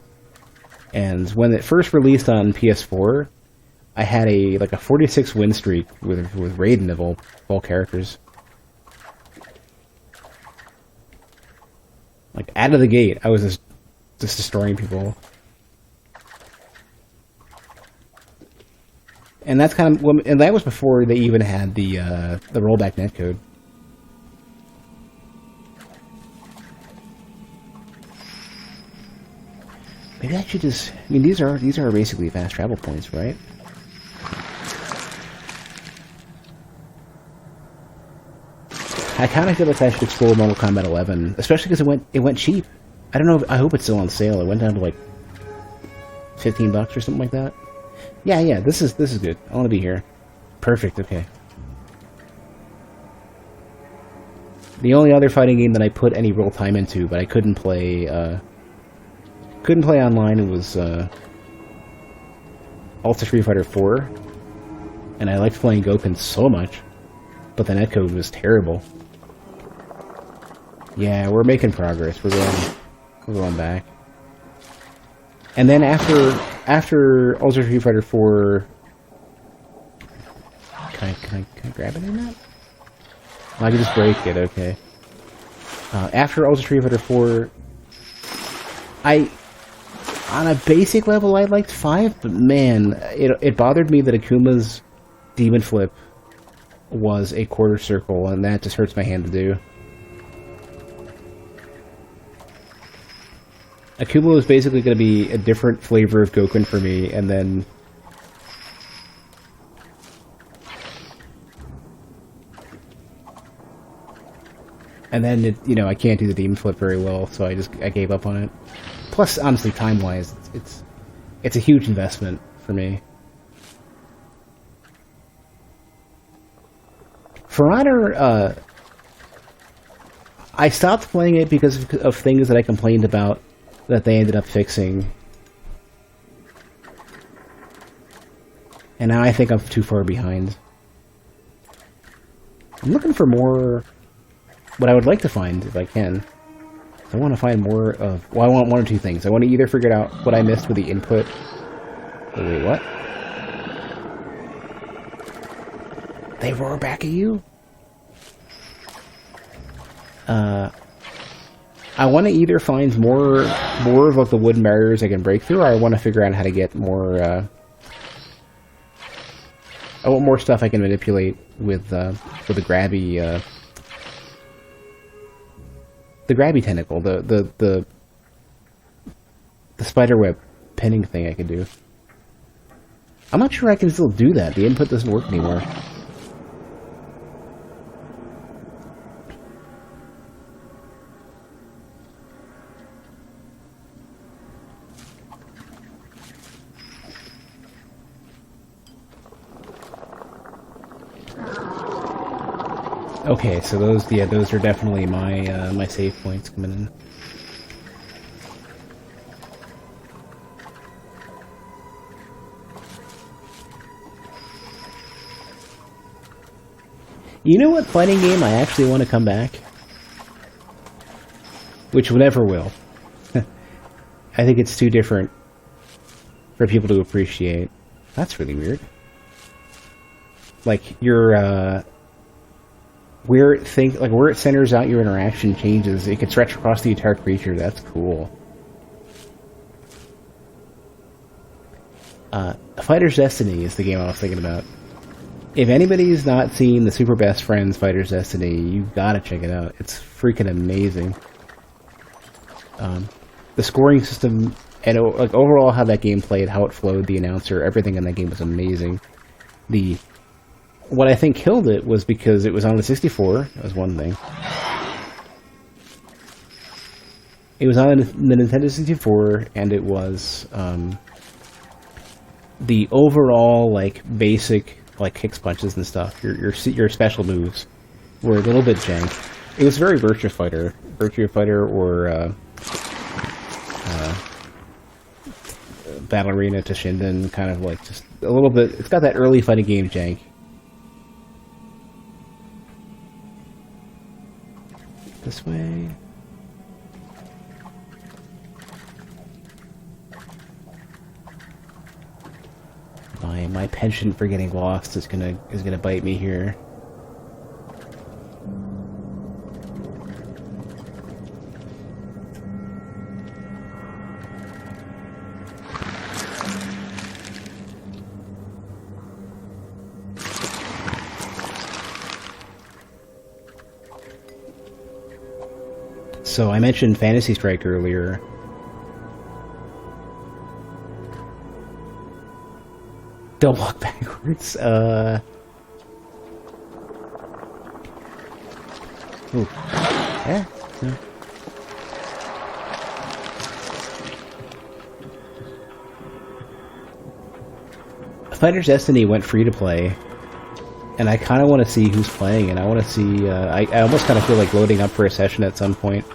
And when it first released on PS4, I had a 46 win streak with Raiden of all characters. Like out of the gate, I was just destroying people. And that's kind of, and that was before they even had the rollback netcode. Maybe I should just, I mean, these are basically fast travel points, right? I kind of feel like I should explore Mortal Kombat 11, especially because it went cheap. I don't know. I hope it's still on sale. It went down to like $15 or something like that. Yeah. This is good. I want to be here. Perfect. Okay. The only other fighting game that I put any real time into, but I couldn't play online, it was Ultra Street Fighter 4, and I liked playing Goken so much, but the netcode was terrible. Yeah, we're making progress. We're going back. And then after Ultra Street Fighter 4, can I grab it in that? I can just break it. Okay. After Ultra Street Fighter 4, on a basic level, I liked 5, but man, it bothered me that Akuma's Demon Flip was a quarter circle, and that just hurts my hand to do. Akuma was basically going to be a different flavor of Goken for me, and then I can't do the Demon Flip very well, so I gave up on it. Plus, honestly, time-wise, it's a huge investment for me. For Honor, I stopped playing it because of things that I complained about that they ended up fixing. And now I think I'm too far behind. I'm looking for more. What I would like to find, if I can, I want to find more of... Well, I want one or two things. I want to either figure out what I missed with the input... Oh, wait, what? They roar back at you? I want to either find more of like, the wooden barriers I can break through, or I want to figure out how to get more... I want more stuff I can manipulate with the grabby... The grabby tentacle, the spiderweb pinning thing I can do. I'm not sure I can still do that. The input doesn't work anymore. Okay, so those are definitely my my save points coming in. You know what fighting game I actually want to come back? Which never will. I think it's too different for people to appreciate. That's really weird. Like where it centers out your interaction changes. It can stretch across the entire creature. That's cool. Fighter's Destiny is the game I was thinking about. If anybody's not seen the Super Best Friends Fighter's Destiny, you've got to check it out. It's freaking amazing. The scoring system And like overall, how that game played, how it flowed, the announcer, everything in that game was amazing. What I think killed it was because it was on the 64. That was one thing. It was on the Nintendo 64, and it was the overall like basic like kicks, punches, and stuff. Your special moves were a little bit jank. It was very Virtua Fighter or Battle Arena to Shinden, kind of like just a little bit. It's got that early fighting game jank. This way. My penchant for getting lost is gonna bite me here. So I mentioned Fantasy Strike earlier. Don't walk backwards. Ooh. Yeah. No. Fighter's Destiny went free to play, and I kind of want to see who's playing, and I want to see. I almost kind of feel like loading up for a session at some point.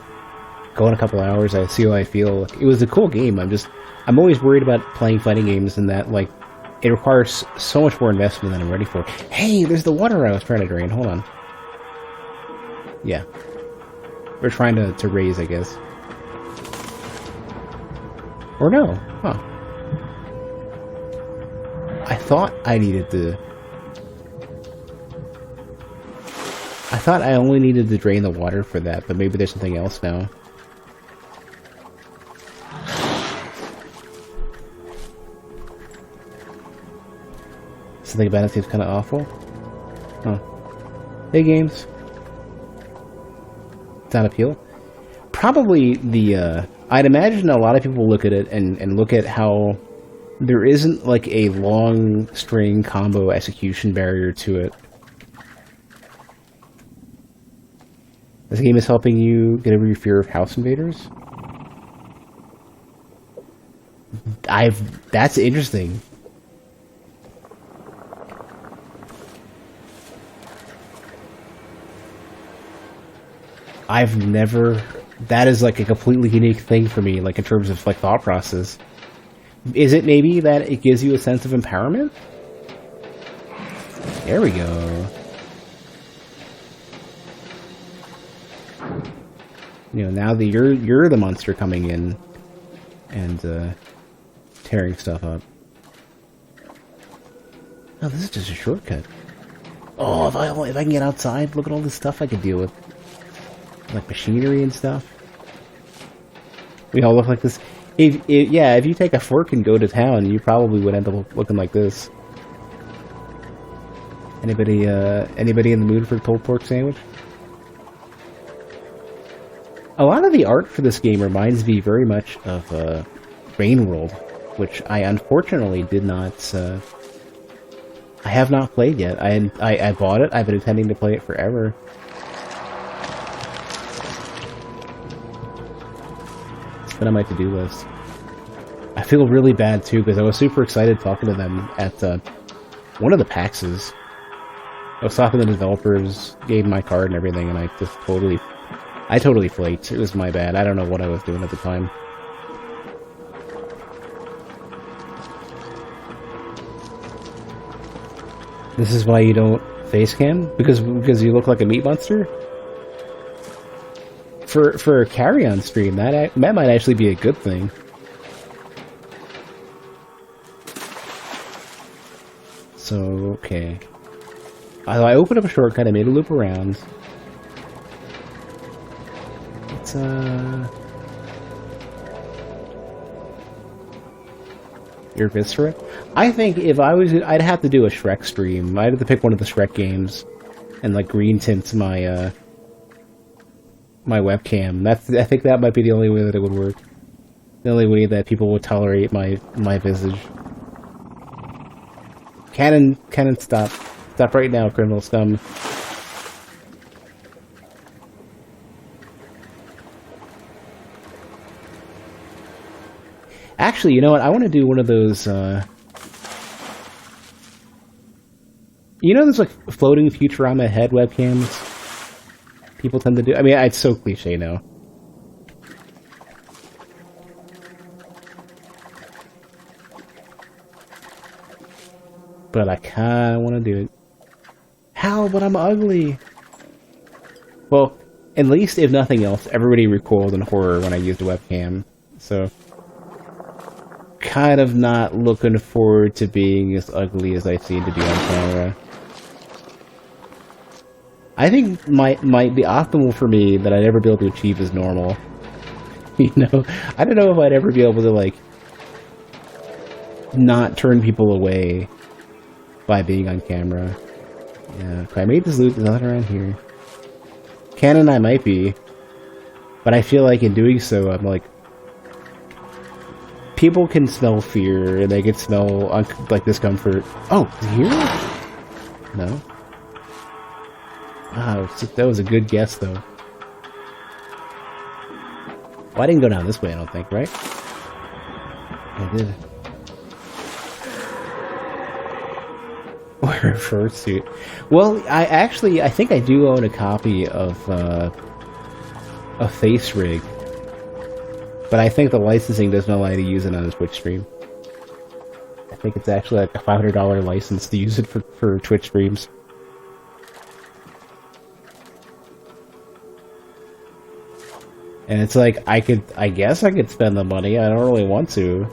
Go in a couple hours. I see how I feel. It was a cool game. I'm always worried about playing fighting games, and that like. It requires so much more investment than I'm ready for. Hey, there's the water I was trying to drain. Hold on. Yeah. We're trying to raise, I guess. Or no. Huh. I thought I needed to... I thought I only needed to drain the water for that, but maybe there's something else now. Something about it seems kind of awful. Huh. Hey, games. Does that appeal? Probably the, I'd imagine a lot of people look at it and look at how there isn't like a long string combo execution barrier to it. This game is helping you get over your fear of house invaders? That's interesting. That is like a completely unique thing for me, like in terms of like thought process. Is it maybe that it gives you a sense of empowerment? There we go. You know, now that you're the monster coming in and tearing stuff up. Oh, this is just a shortcut. Oh, if I can get outside, look at all this stuff I could deal with. Like machinery and stuff. We all look like this. If you take a fork and go to town, you probably would end up looking like this. Anybody in the mood for a pulled pork sandwich? A lot of the art for this game reminds me very much of Rain World, which I unfortunately did not. I have not played yet. I bought it. I've been intending to play it forever. Been on my to-do list. I feel really bad too because I was super excited talking to them at one of the PAXs. I was talking to the developers, gave my card and everything, and I totally flaked. It was my bad. I don't know what I was doing at the time. This is why you don't face cam? Because you look like a meat monster? For a Carrion stream, that might actually be a good thing. So, okay. I opened up a shortcut, I made a loop around. It's, Your Viscera? I think if I was... I'd have to do a Shrek stream. I'd have to pick one of the Shrek games and, like, green tint my, my webcam. I think that might be the only way that it would work. The only way that people will tolerate my visage. Cannon, stop. Stop right now, criminal scum. Actually, you know what? I want to do one of those, you know those, like, floating Futurama head webcams people tend to do? I mean, it's so cliche now. But I kinda want to do it. How? But I'm ugly! Well, at least, if nothing else, everybody recoiled in horror when I used a webcam. So, kind of not looking forward to being as ugly as I seem to be on camera. I think the optimal for me that I'd ever be able to achieve is normal. You know? I don't know if I'd ever be able to, like, not turn people away by being on camera. Yeah, if I made this loop, there's nothing around here. Canon I might be, but I feel like in doing so, I'm like, people can smell fear, and they can smell, like, discomfort. Oh, is it here? No. Wow, that was a good guess, though. Well, I didn't go down this way, I don't think, right? I did. Or a fursuit. Well, I think I do own a copy of a face rig. But I think the licensing doesn't allow you to use it on a Twitch stream. I think it's actually like a $500 license to use it for Twitch streams. And it's like, I guess I could spend the money, I don't really want to.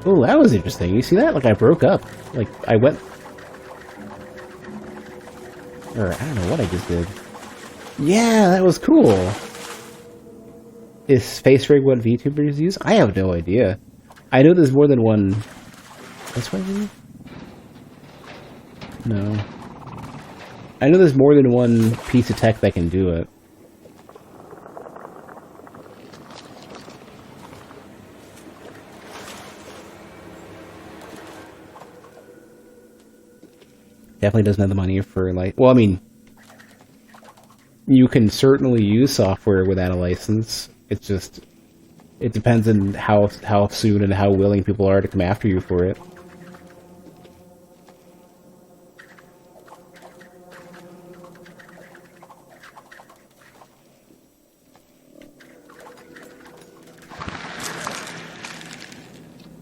Oh, that was interesting. You see that? Like, I broke up. Like, I went... Or, I don't know what I just did. Yeah, that was cool! Is Space Rig what VTubers use? I have no idea. I know there's more than one... This way, maybe? No. I know there's more than one piece of tech that can do it. Definitely doesn't have the money for, like... Well, I mean... You can certainly use software without a license. It's just... It depends on how soon and how willing people are to come after you for it.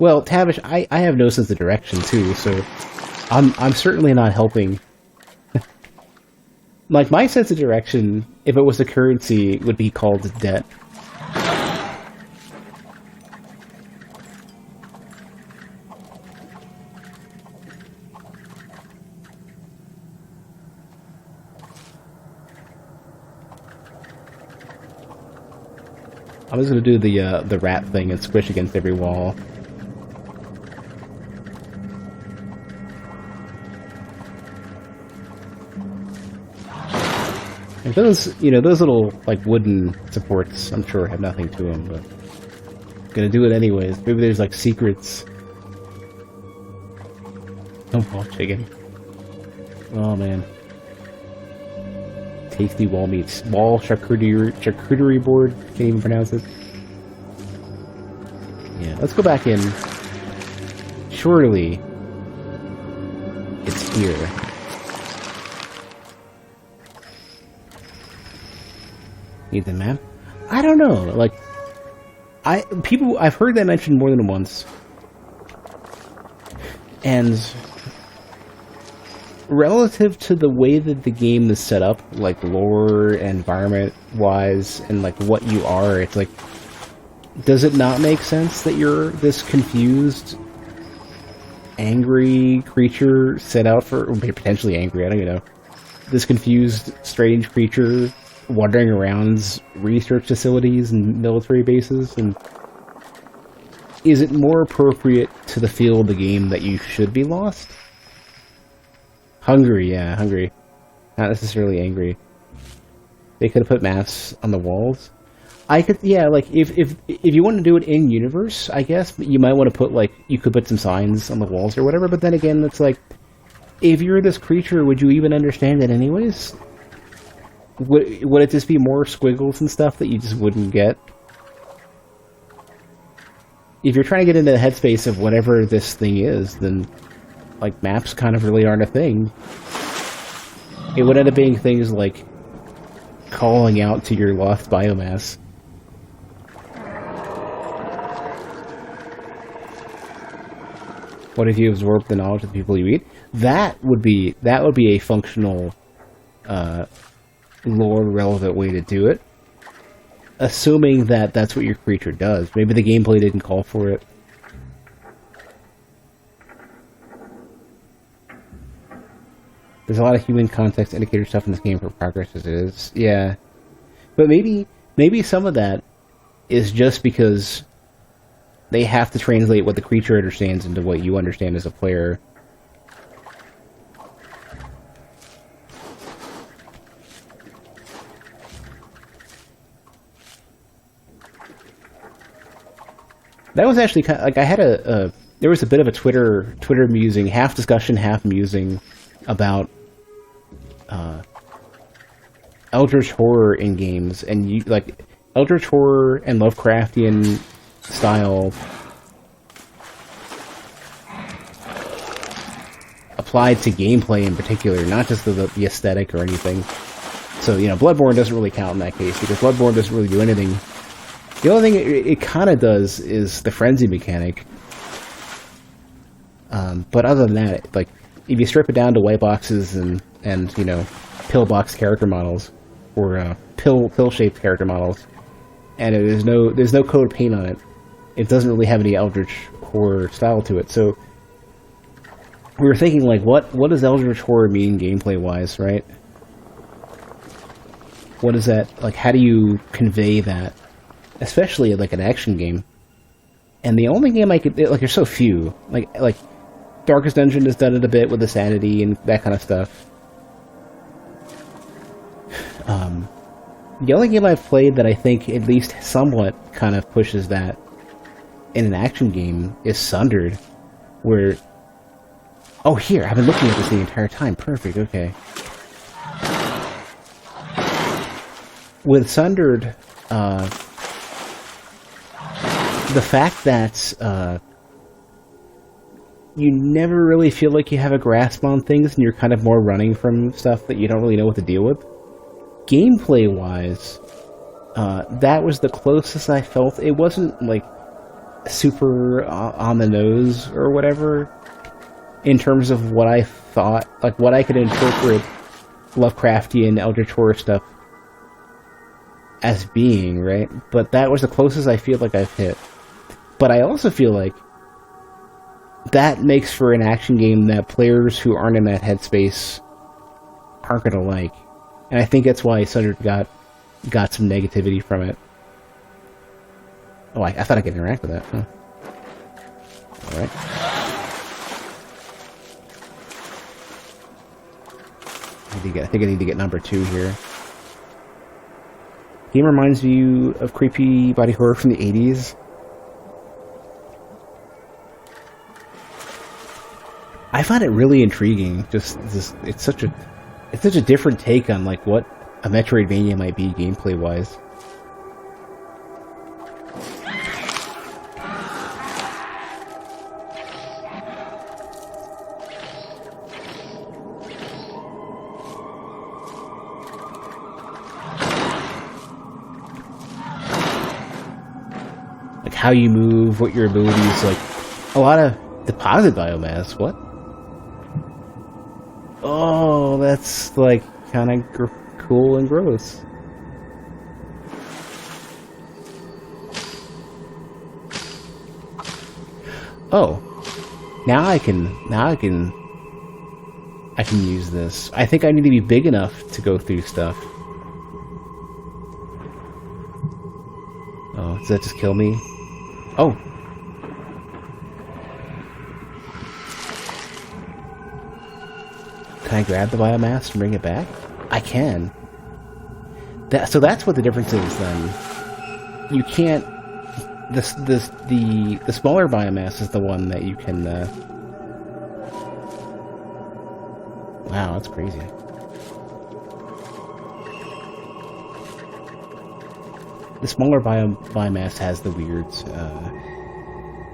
Well, Tavish, I have no sense of direction, too, so... I'm certainly not helping. Like, my sense of direction, if it was a currency, would be called debt. I'm just gonna do the rat thing and squish against every wall. And those, you know, those little, like, wooden supports, I'm sure have nothing to them, but... I'm gonna do it anyways. Maybe there's, like, secrets. Oh, wall chicken. Oh, man. Tasty wall meats. Wall charcuterie board. Can't even pronounce it. Yeah, let's go back in. Surely... it's here. Need the map? I don't know. Like, I've heard that mentioned more than once, and relative to the way that the game is set up, like lore, environment wise, and like what you are, it's like, does it not make sense that you're this confused, angry creature set out for, or potentially angry? I don't even know. This confused, strange creature wandering around research facilities and military bases, and is it more appropriate to the feel of the game that you should be lost? Hungry, yeah, hungry. Not necessarily angry. They could have put maps on the walls. I could, yeah, like if you want to do it in universe, I guess you might want to put like you could put some signs on the walls or whatever. But then again, it's like if you're this creature, would you even understand it anyways? Would it just be more squiggles and stuff that you just wouldn't get? If you're trying to get into the headspace of whatever this thing is, then like maps kind of really aren't a thing. It would end up being things like calling out to your lost biomass. What if you absorb the knowledge of the people you eat? That would be a functional, lore-relevant way to do it. Assuming that that's what your creature does. Maybe the gameplay didn't call for it. There's a lot of human context indicator stuff in this game for progress as it is. Yeah. But maybe some of that is just because they have to translate what the creature understands into what you understand as a player. That was actually kind of, like I had there was a bit of a Twitter musing, half discussion, half musing about Eldritch horror in games, and you like Eldritch horror and Lovecraftian style applied to gameplay in particular, not just the aesthetic or anything. So, you know, Bloodborne doesn't really count in that case, because Bloodborne doesn't really do anything. The only thing it kind of does is the frenzy mechanic. But other than that, like, if you strip it down to white boxes and you know, pillbox character models, or pill-shaped character models, and there's no coat of paint on it, it doesn't really have any Eldritch horror style to it. So we were thinking, like, what does Eldritch horror mean gameplay-wise, right? What is that, like, how do you convey that? Especially, like, an action game. And the only game I could, like, there's so few. Like Darkest Dungeon has done it a bit with the sanity and that kind of stuff. The only game I've played that I think at least somewhat kind of pushes that in an action game is Sundered, where... Oh, here! I've been looking at this the entire time. Perfect, okay. With Sundered, the fact that you never really feel like you have a grasp on things, and you're kind of more running from stuff that you don't really know what to deal with. Gameplay-wise, that was the closest I felt. It wasn't, like, super on the nose or whatever, in terms of what I thought, like, what I could interpret Lovecraftian Eldritch horror stuff as being, right? But that was the closest I feel like I've hit. But I also feel like that makes for an action game that players who aren't in that headspace aren't gonna like. And I think that's why Sundered got some negativity from it. Oh, I thought I could interact with that. Huh. Alright. I think I need to get number 2 here. Game reminds you of creepy body horror from the 80s. I find it really intriguing. It's such a different take on, like, what a Metroidvania might be gameplay wise. Like how you move, what your abilities, like a lot of deposit biomass. What? Oh, that's, like, kind of cool and gross. Oh, now I can use this. I think I need to be big enough to go through stuff. Oh, does that just kill me? Oh. Can I grab the biomass and bring it back? I can. So that's what the difference is then. you can't. The smaller biomass is the one that you can. Wow, that's crazy. The smaller biomass has the weirds.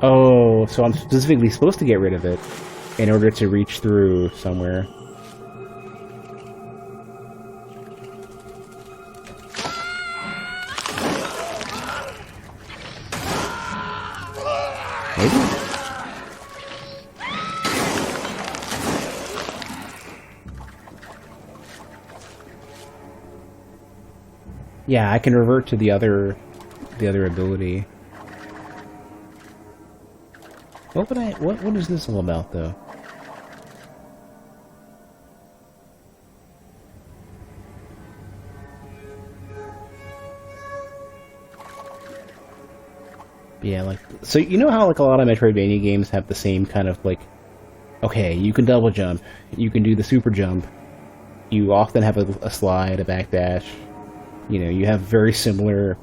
Oh, so I'm specifically supposed to get rid of it in order to reach through somewhere. Maybe? Yeah, I can revert to the other ability. What is this all about, though? Yeah, like, so you know how like a lot of Metroidvania games have the same kind of like, okay, you can double jump, you can do the super jump, you often have a slide, a backdash, you know, you have very similar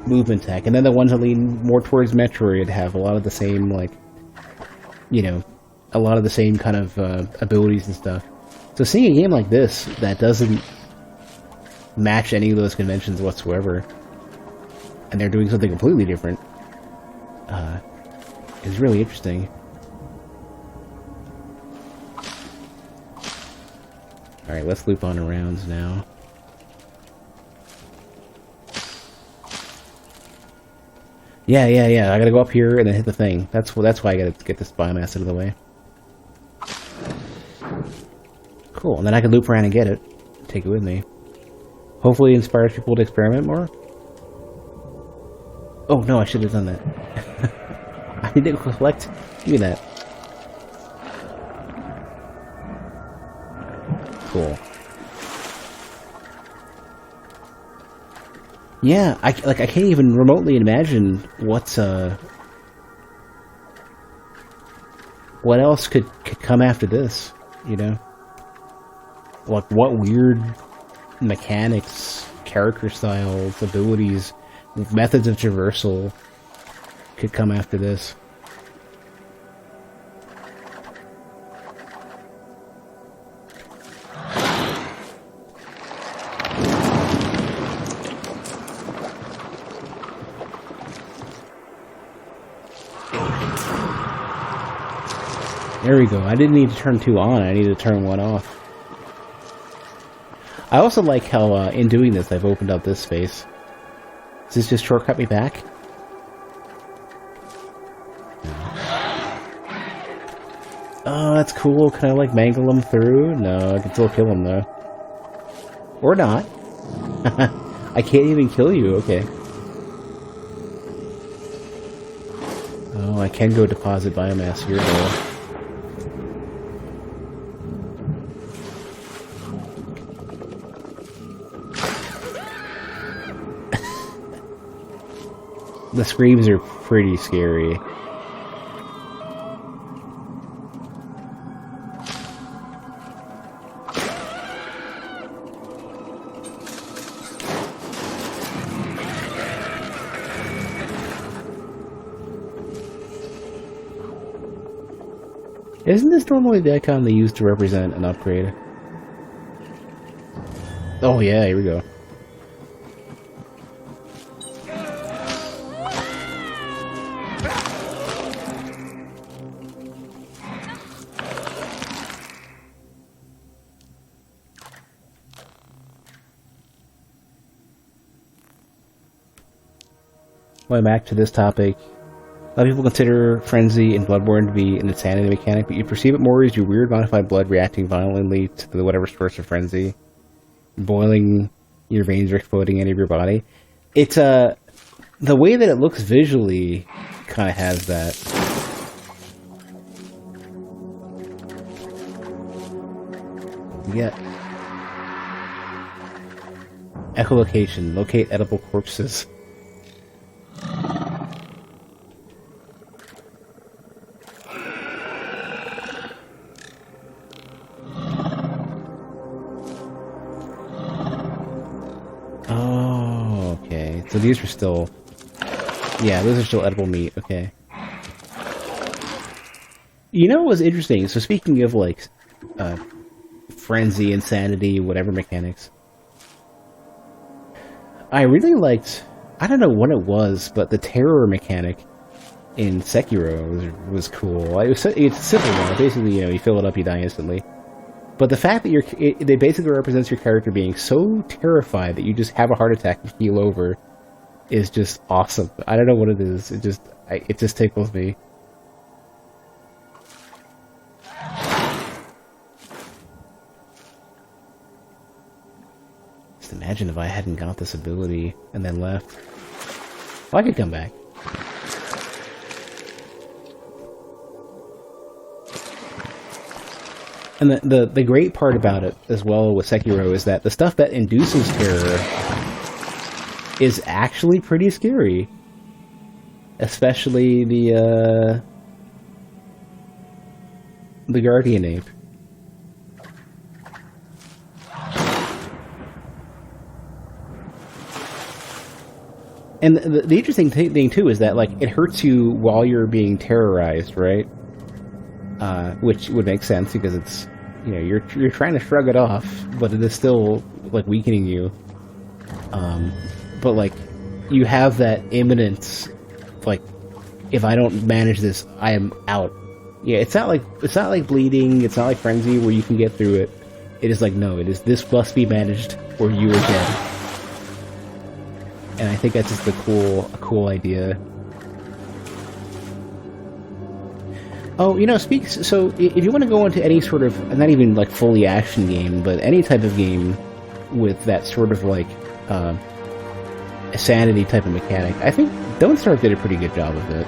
movement tech, and then the ones that lean more towards Metroid have a lot of the same, like, you know, a lot of the same kind of abilities and stuff. So seeing a game like this that doesn't match any of those conventions whatsoever, and they're doing something completely different, is really interesting. Alright, let's loop on arounds now. Yeah, I gotta go up here and then hit the thing. That's why I gotta get this biomass out of the way. Cool, and then I can loop around and get it. Take it with me. Hopefully it inspires people to experiment more. Oh, no, I should have done that. I didn't collect. Give me that. Cool. Yeah, I can't even remotely imagine what else could come after this, you know? Like, what weird mechanics, character styles, abilities, methods of traversal could come after this. There we go. I didn't need to turn 2 on, I needed to turn 1 off. I also like how, in doing this, I've opened up this space. Does this just shortcut me back? Oh, that's cool. Can I, like, mangle them through? No, I can still kill them, though. Or not. I can't even kill you, okay. Oh, I can go deposit biomass here, though. The screams are pretty scary. Isn't this normally the icon they use to represent an upgrade? Oh yeah, here we go. Going back to this topic, a lot of people consider Frenzy in Bloodborne to be an insanity mechanic, but you perceive it more as your weird modified blood reacting violently to whatever source of frenzy. Boiling, your veins are exploding out of your body. It's, the way that it looks visually kind of has that. Yeah. Echolocation. Locate edible corpses. Oh. So these are still... Yeah, those are still edible meat, okay. You know what was interesting? So speaking of, like, frenzy, insanity, whatever mechanics, I really liked... I don't know what it was, but the terror mechanic in Sekiro was cool. It's a simple one. Basically, you know, you fill it up, you die instantly. But the fact that they basically represents your character being so terrified that you just have a heart attack and keel over is just awesome. I don't know what it is. It just tickles me. Just imagine if I hadn't got this ability and then left. Well, I could come back. And the great part about it as well with Sekiro is that the stuff that induces terror is actually pretty scary. Especially the Guardian Ape. And the interesting thing too is that, like, it hurts you while you're being terrorized, right? Which would make sense because it's, you know, you're trying to shrug it off, but it is still, like, weakening you. But, like, you have that imminence, like, if I don't manage this, I am out. Yeah, it's not like bleeding, it's not like frenzy where you can get through it. It is like, no, this must be managed or you are dead. And I think that's just a cool idea. Oh, you know, so if you want to go into any sort of, not even like fully action game, but any type of game with that sort of like sanity type of mechanic, I think Don't Starve did a pretty good job of it.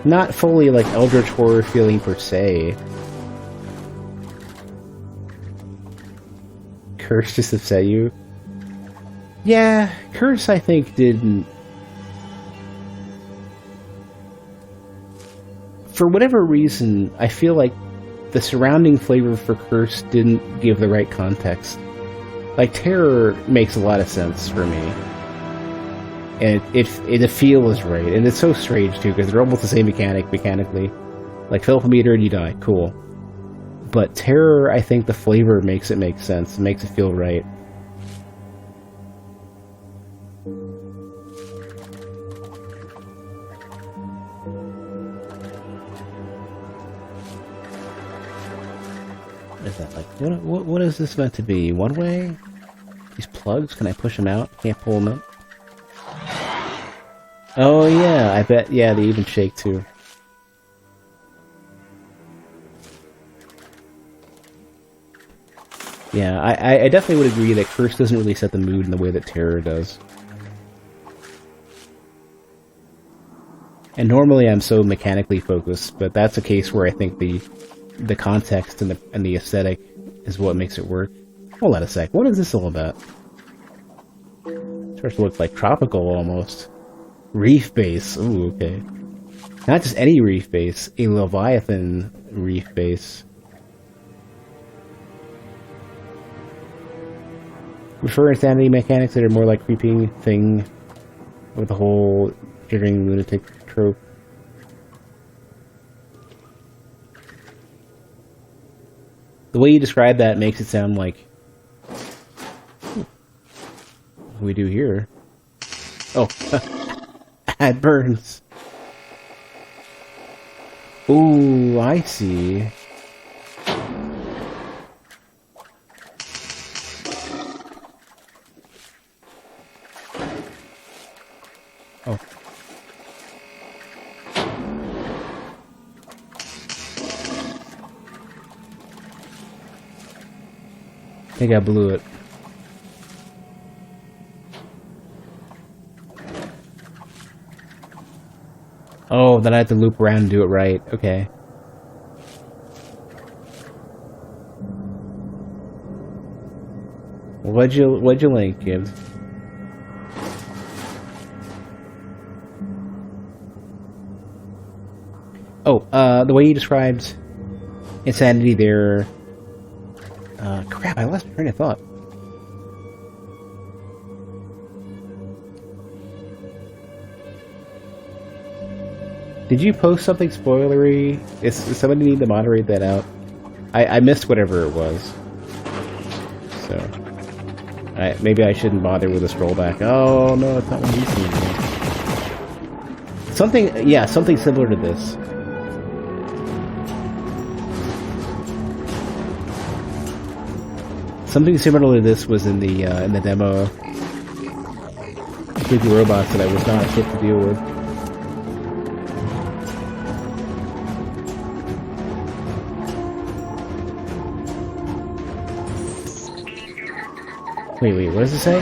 Not fully like Eldritch Horror feeling per se. Curse just upset you? Yeah, Curse I think didn't... For whatever reason, I feel like the surrounding flavor for Curse didn't give the right context. Like, Terror makes a lot of sense for me. And the feel is right. And it's so strange, too, because they're almost the same mechanically. Like, fill up a meter and you die. Cool. But Terror, I think the flavor makes it make sense. It makes it feel right. What is that, like, what is this meant to be? One way? These plugs, can I push them out? Can't pull them out? Oh yeah, I bet, yeah, they even shake too. Yeah, I definitely would agree that Curse doesn't really set the mood in the way that Terror does. And normally I'm so mechanically focused, but that's a case where I think the context and the aesthetic is what makes it work. Hold on a sec, what is this all about? It starts to look like tropical almost. Reef base, ooh, okay. Not just any reef base, a Leviathan reef base. Prefer insanity mechanics that are more like creeping thing with the whole jittering lunatic trope. The way you describe that makes it sound like what we do here. Oh, it burns. Ooh, I see. Oh. I think I blew it. Oh, then I have to loop around and do it right. Okay. What'd you link, Gibbs? Oh, the way you described insanity there. Crap, I lost my train of thought. Did you post something spoilery? Does somebody need to moderate that out? I missed whatever it was. So, maybe I shouldn't bother with a scroll back. Oh no, it's not one of these things. Something, yeah, something similar to this. Something similar to this was in the demo. Creepy robots that I was not equipped to deal with. Wait, what does it say?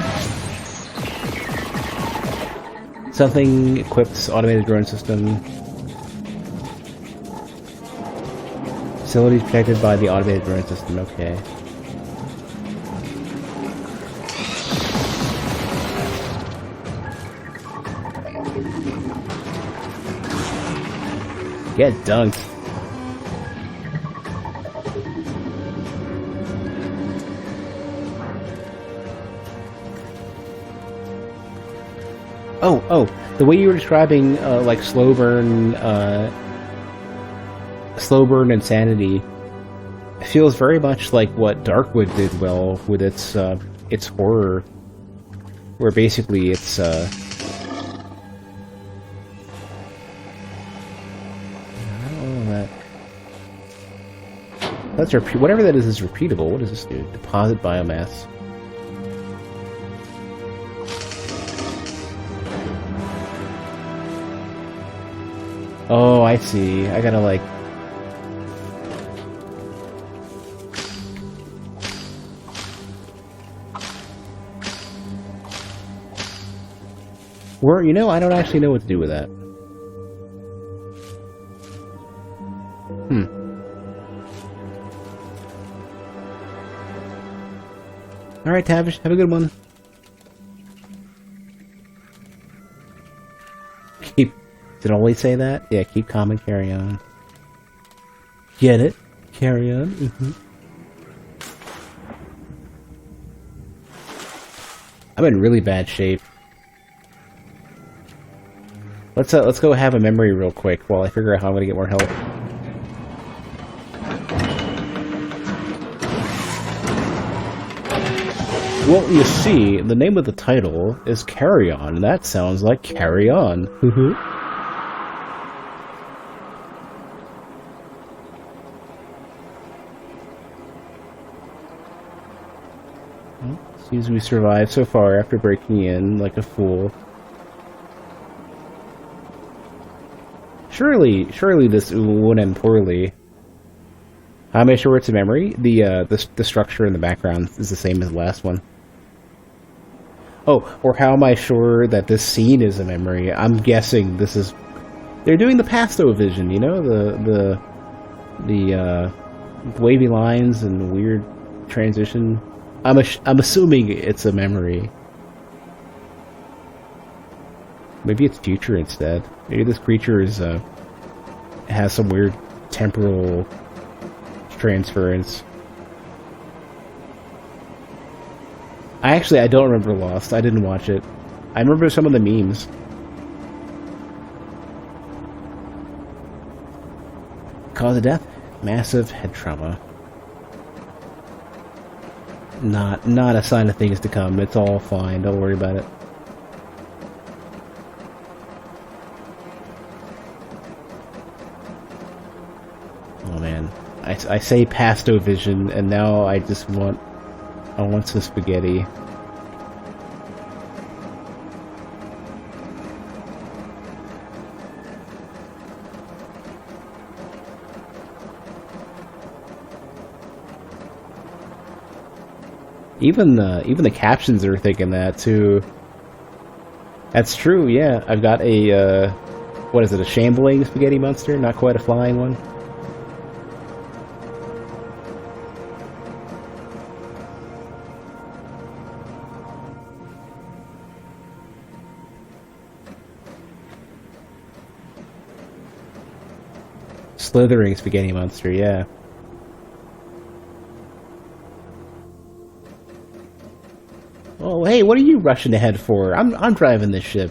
Something equips automated drone system. Facilities protected by the automated drone system, okay. Get dunked. Oh, the way you were describing, like slow burn insanity feels very much like what Darkwood did well with its horror, where basically it's that's whatever that is repeatable. What does this do? Deposit biomass. Oh, I see. I gotta like... You know, I don't actually know what to do with that. Alright, Tavish, have a good one. Did it only say that? Yeah, keep calm and carry on. Get it? Carry on? Mm-hmm. I'm in really bad shape. Let's go have a memory real quick while I figure out how I'm gonna get more help. Well, you see, the name of the title is Carrion, and that sounds like carry on. Seems we survived so far after breaking in like a fool. Surely this won't end poorly. How am I sure it's a memory? The structure in the background is the same as the last one. Oh, or how am I sure that this scene is a memory? I'm guessing this is... They're doing the Pasto vision, you know? The wavy lines and weird transition. I'm assuming it's a memory. Maybe it's future instead. Maybe this creature is has some weird temporal transference. I don't remember Lost. I didn't watch it. I remember some of the memes. Cause of death? Massive head trauma. Not a sign of things to come. It's all fine. Don't worry about it. Oh man, I say Pasto vision, and now I want some spaghetti. Even the captions are thinking that too. That's true, yeah. I've got a what is it, a shambling spaghetti monster? Not quite a flying one. Slithering spaghetti monster, yeah. Oh, hey, what are you rushing ahead for? I'm driving this ship.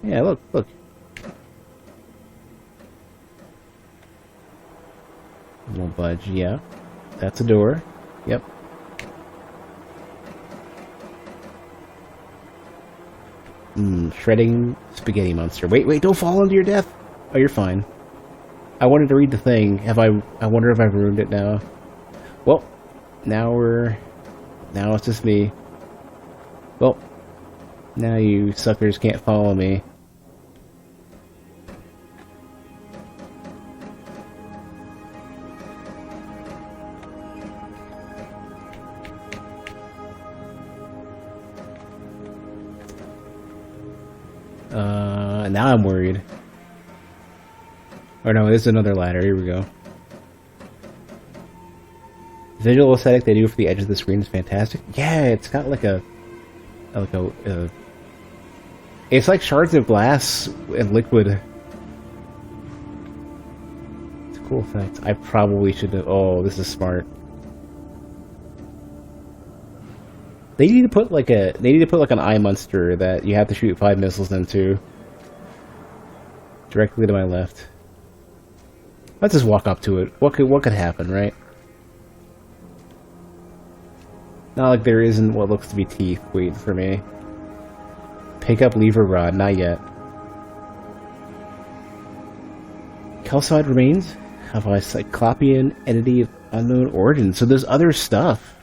Yeah, look. Won't budge, yeah. That's a door. Yep. Shredding spaghetti monster. Wait, don't fall into your death! Oh, you're fine. I wanted to read the thing. I wonder if I've ruined it now. Well, now it's just me. Well, now you suckers can't follow me. Now I'm worried. Or no, there's another ladder. Here we go. Visual aesthetic they do for the edge of the screen is fantastic. Yeah, it's got like it's like shards of glass and liquid. It's a cool effect. I probably should have. Oh, this is smart. They need to put like an eye monster that you have to shoot 5 missiles into. Directly to my left. Let's just walk up to it. What could happen, right? Not like there isn't what looks to be teeth waiting for me. Pick up lever rod, not yet. Calcified remains of a Cyclopean entity of unknown origin. So there's other stuff.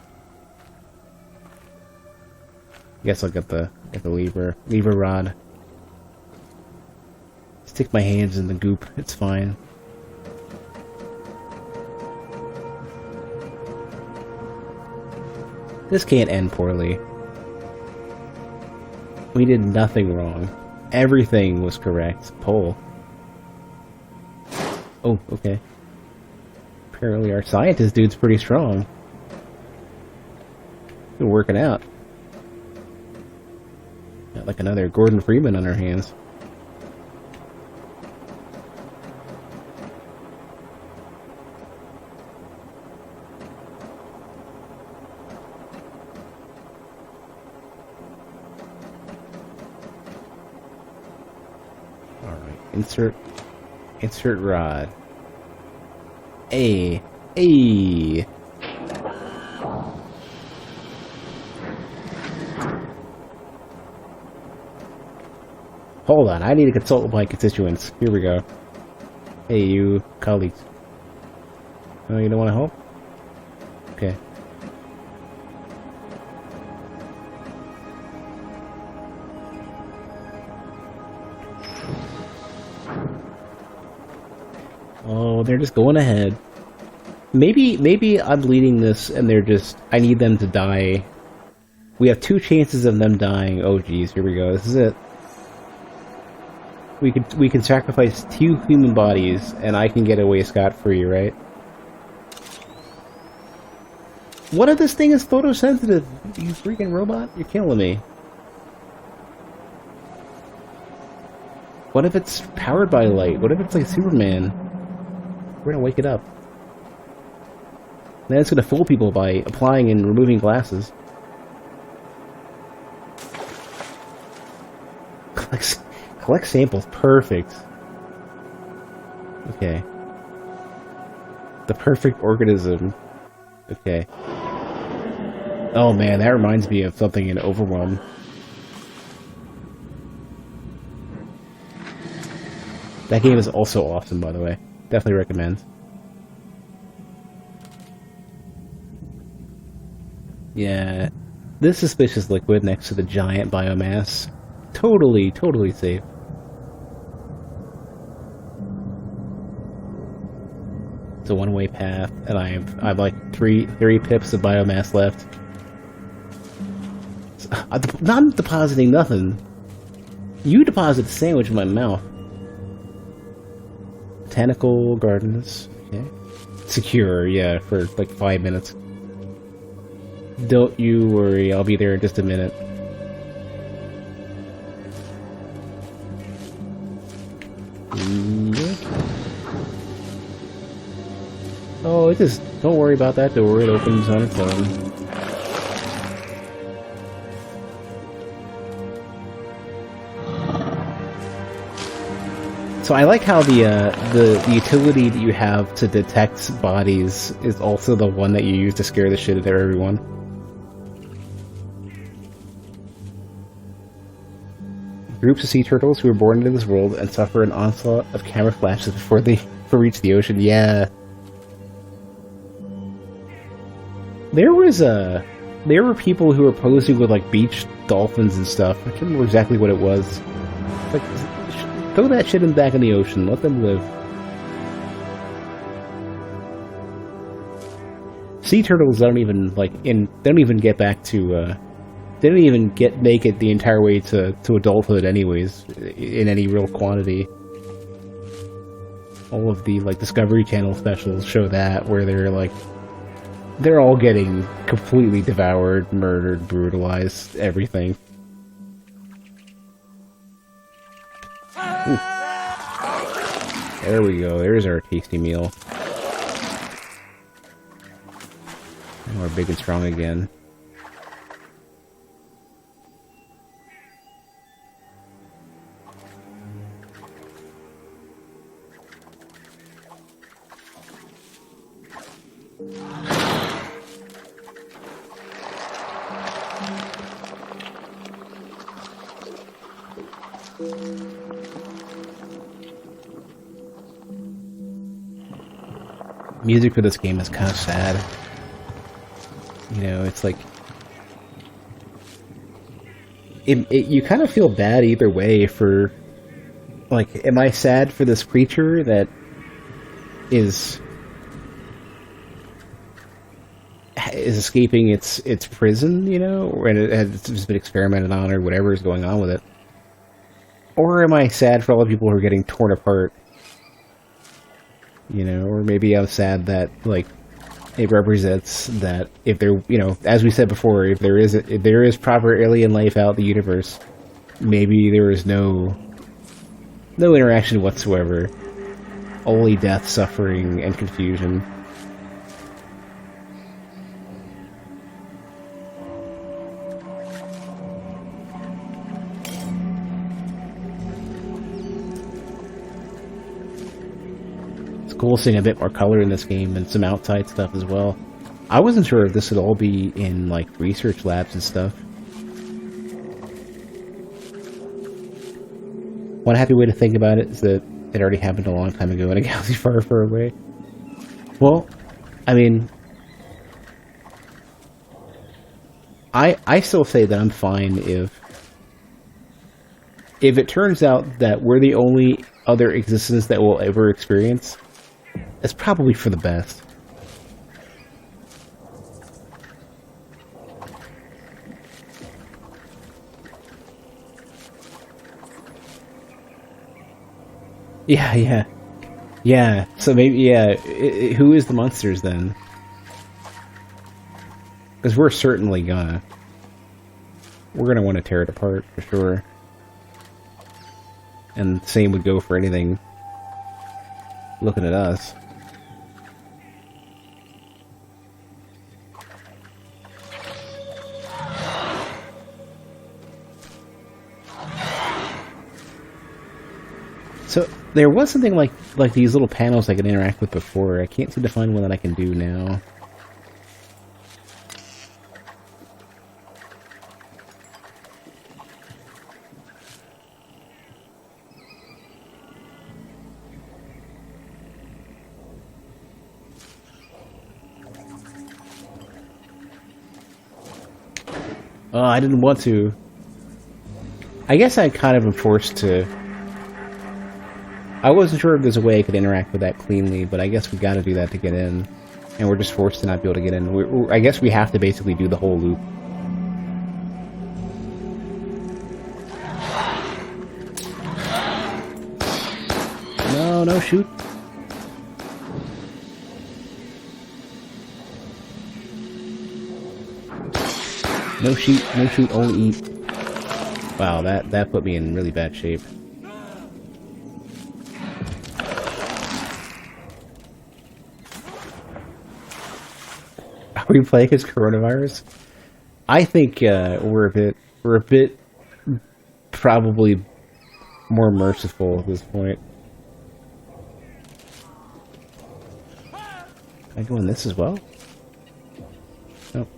I guess I'll get the lever rod. Stick my hands in the goop. It's fine. This can't end poorly. We did nothing wrong. Everything was correct. Pull. Oh, okay. Apparently our scientist dude's pretty strong. Been working out. Got like another Gordon Freeman on our hands. Insert rod. A. Hold on, I need to consult with my constituents. Here we go. Hey, you colleagues. Oh, you don't want to help? Okay. Oh, they're just going ahead. Maybe I'm leading this and they're just... I need them to die. We have 2 chances of them dying. Oh geez, here we go. This is it. We can sacrifice 2 human bodies and I can get away scot-free, right? What if this thing is photosensitive? You freaking robot? You're killing me. What if it's powered by light? What if it's like Superman? We're gonna wake it up. Then it's gonna fool people by applying and removing glasses. Collect samples. Perfect. Okay. The perfect organism. Okay. Oh man, that reminds me of something in Overwhelm. That game is also awesome, by the way. Definitely recommend. Yeah, this suspicious liquid next to the giant biomass. Totally safe. It's a one-way path, and I have like three pips of biomass left. I'm not depositing nothing. You deposit a sandwich in my mouth. Botanical gardens. Okay. Secure, yeah, for like 5 minutes. Don't you worry, I'll be there in just a minute. Oh, don't worry about that door, it opens on its own. So I like how the utility that you have to detect bodies is also the one that you use to scare the shit out of everyone. Groups of sea turtles who are born into this world and suffer an onslaught of camera flashes before they reach the ocean. Yeah. There were people who were posing with like beach dolphins and stuff. I can't remember exactly what it was. Like, throw that shit back in the ocean. Let them live. Sea turtles don't even get back to. They don't even make it the entire way to adulthood, anyways, in any real quantity. All of the like Discovery Channel specials show that, where they're all getting completely devoured, murdered, brutalized, everything. Ooh. There we go. There's our tasty meal. And we're big and strong again. Music for this game is kind of sad. You know, it's like... you kind of feel bad either way for... Like, am I sad for this creature that is escaping its prison, you know? And it's just been experimented on, or whatever is going on with it? Or am I sad for all the people who are getting torn apart? You know, or maybe I'm sad that, like, it represents that if there, you know, as we said before, if there is proper alien life out in the universe, maybe there is no interaction whatsoever. Only death, suffering, and confusion. Cool seeing a bit more color in this game and some outside stuff as well. I wasn't sure if this would all be in like research labs and stuff. One happy way to think about it is that it already happened a long time ago in a galaxy far, far away. Well, I mean, I still say that I'm fine if it turns out that we're the only other existence that we'll ever experience. It's probably for the best. Yeah. So maybe, who is the monsters then? Because we're certainly we're gonna want to tear it apart for sure. And the same would go for anything looking at us. So there was something like these little panels I could interact with before. I can't seem to find one that I can do now. Oh, I didn't want to. I guess I kind of am forced to. I wasn't sure if there's a way I could interact with that cleanly, but I guess we gotta do that to get in. And we're just forced to not be able to get in. I guess we have to basically do the whole loop. No, shoot. No shoot, only eat. Wow, that put me in really bad shape. Are we playing as coronavirus? I think we're a bit probably more merciful at this point. I go in this as well? Oh.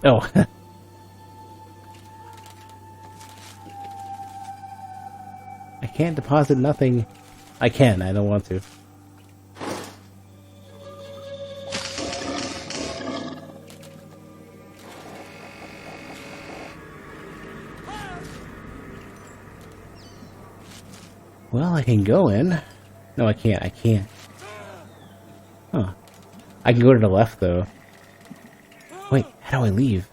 Oh. I can't deposit nothing. I can, I don't want to. Well, I can go in. No, I can't. I can't. Huh. I can go to the left, though. Wait, how do I leave?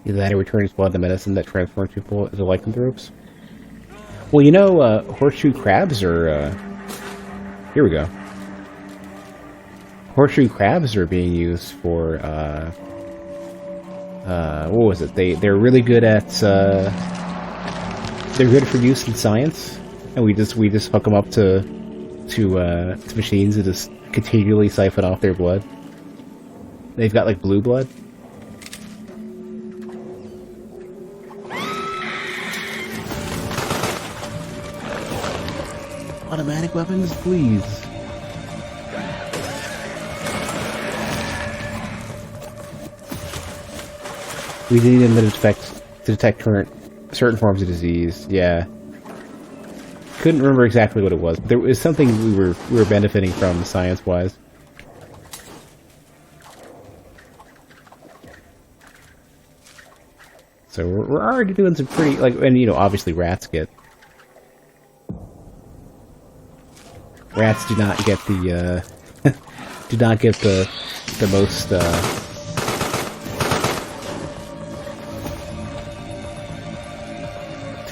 Either that or returning blood to medicine that transforms people into lycanthropes. Well, you know, horseshoe crabs are, here we go. Horseshoe crabs are being used for, what was it? They're really good at, they're good for use in science, and we just hook them up to machines that just continually siphon off their blood. They've got like blue blood. Automatic weapons, please. We need them to detect certain forms of disease. Yeah. Couldn't remember exactly what it was. There was something we were benefiting from science-wise. So we're already doing some pretty, like, and you know, obviously rats do not get the do not get the most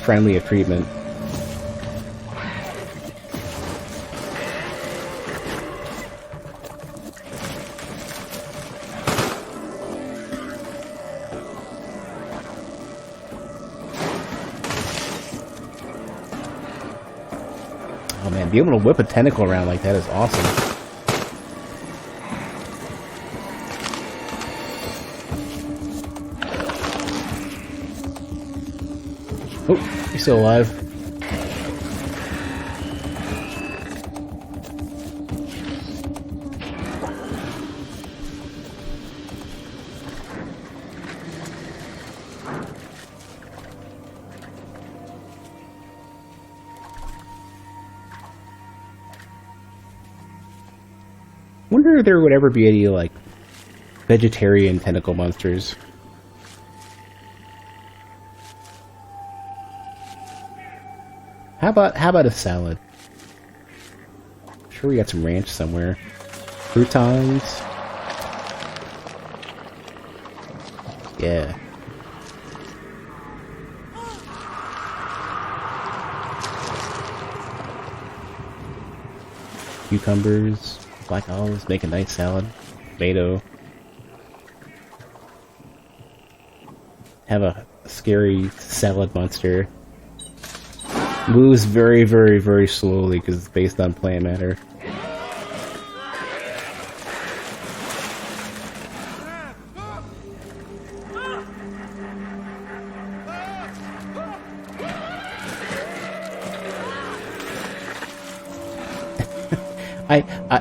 friendly of treatment. Oh man, being able to whip a tentacle around like that is awesome. Oh, you're still alive. Wonder if there would ever be any, like, vegetarian tentacle monsters. How about a salad? I'm sure we got some ranch somewhere. Croutons. Yeah. Cucumbers. Black olives, make a nice salad. Tomato. Have a scary salad monster. Moves very, very, very slowly because it's based on plant matter.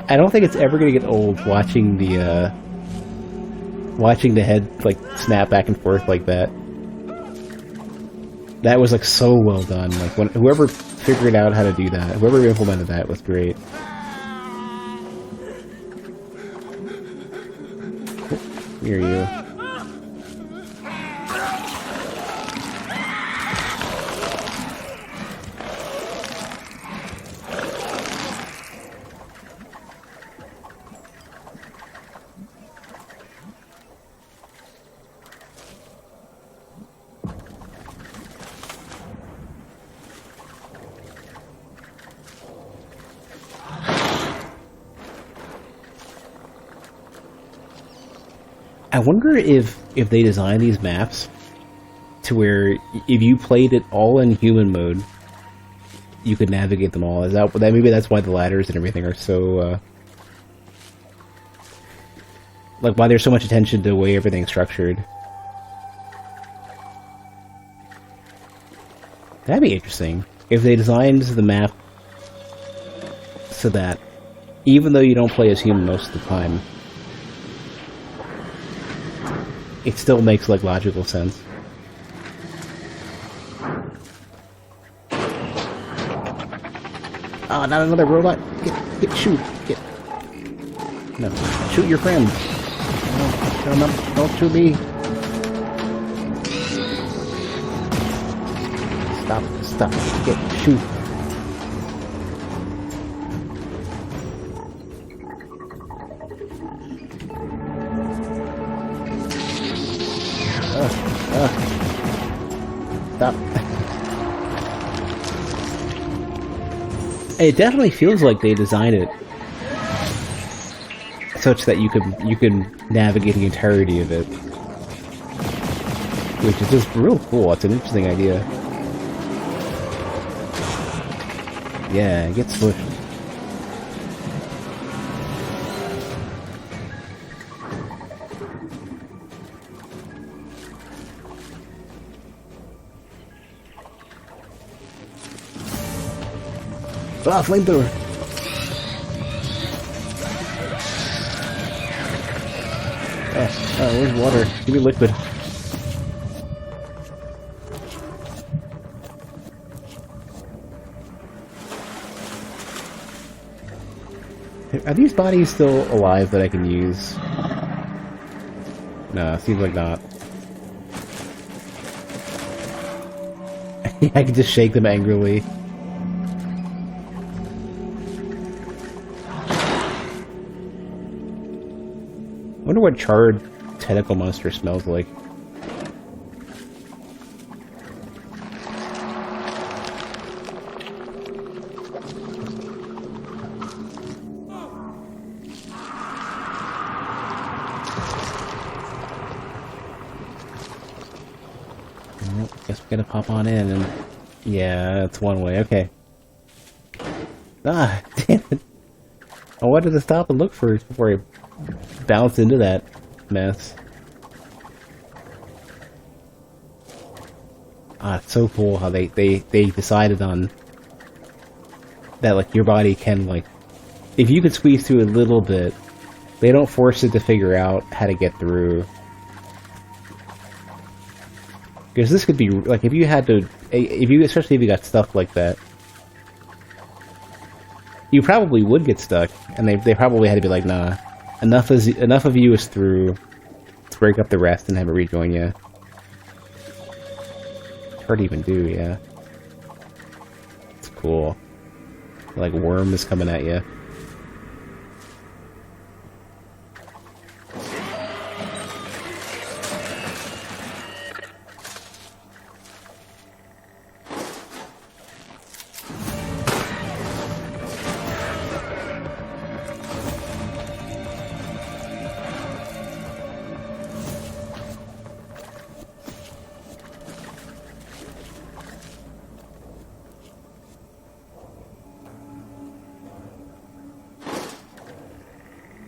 I don't think it's ever gonna get old watching the head like snap back and forth like that. That was like so well done. Like whoever figured out how to do that, whoever implemented that was great. Here you. I wonder if they design these maps to where if you played it all in human mode, you could navigate them all. Is that maybe that's why the ladders and everything are so like why there's so much attention to the way everything's structured. That'd be interesting if they designed the map so that even though you don't play as human most of the time, it still makes like logical sense. Oh, not another robot! Shoot! No, shoot your friend! No, don't shoot me! Stop! Shoot! Stop! It definitely feels like they designed it such that you can navigate the entirety of it, which is just real cool. It's an interesting idea. Yeah, it gets smushed. Ah, flamethrower! Where's water? Give me liquid. Are these bodies still alive that I can use? No, seems like not. I can just shake them angrily. I wonder what charred tentacle monster smells like. Well, guess we're gonna pop on in and... yeah, that's one way, okay. Ah, damn it. I wanted to stop and look first before I bounce into that mess. Ah, it's so cool how they decided on that, like, your body can, like, if you could squeeze through a little bit, they don't force it to figure out how to get through. Because this could be, like, if you had to, especially if you got stuff like that, you probably would get stuck, and they probably had to be like, nah, enough of you is through. Let's break up the rest and have it rejoin you. It's hard to even do, yeah. It's cool. Like worm is coming at you.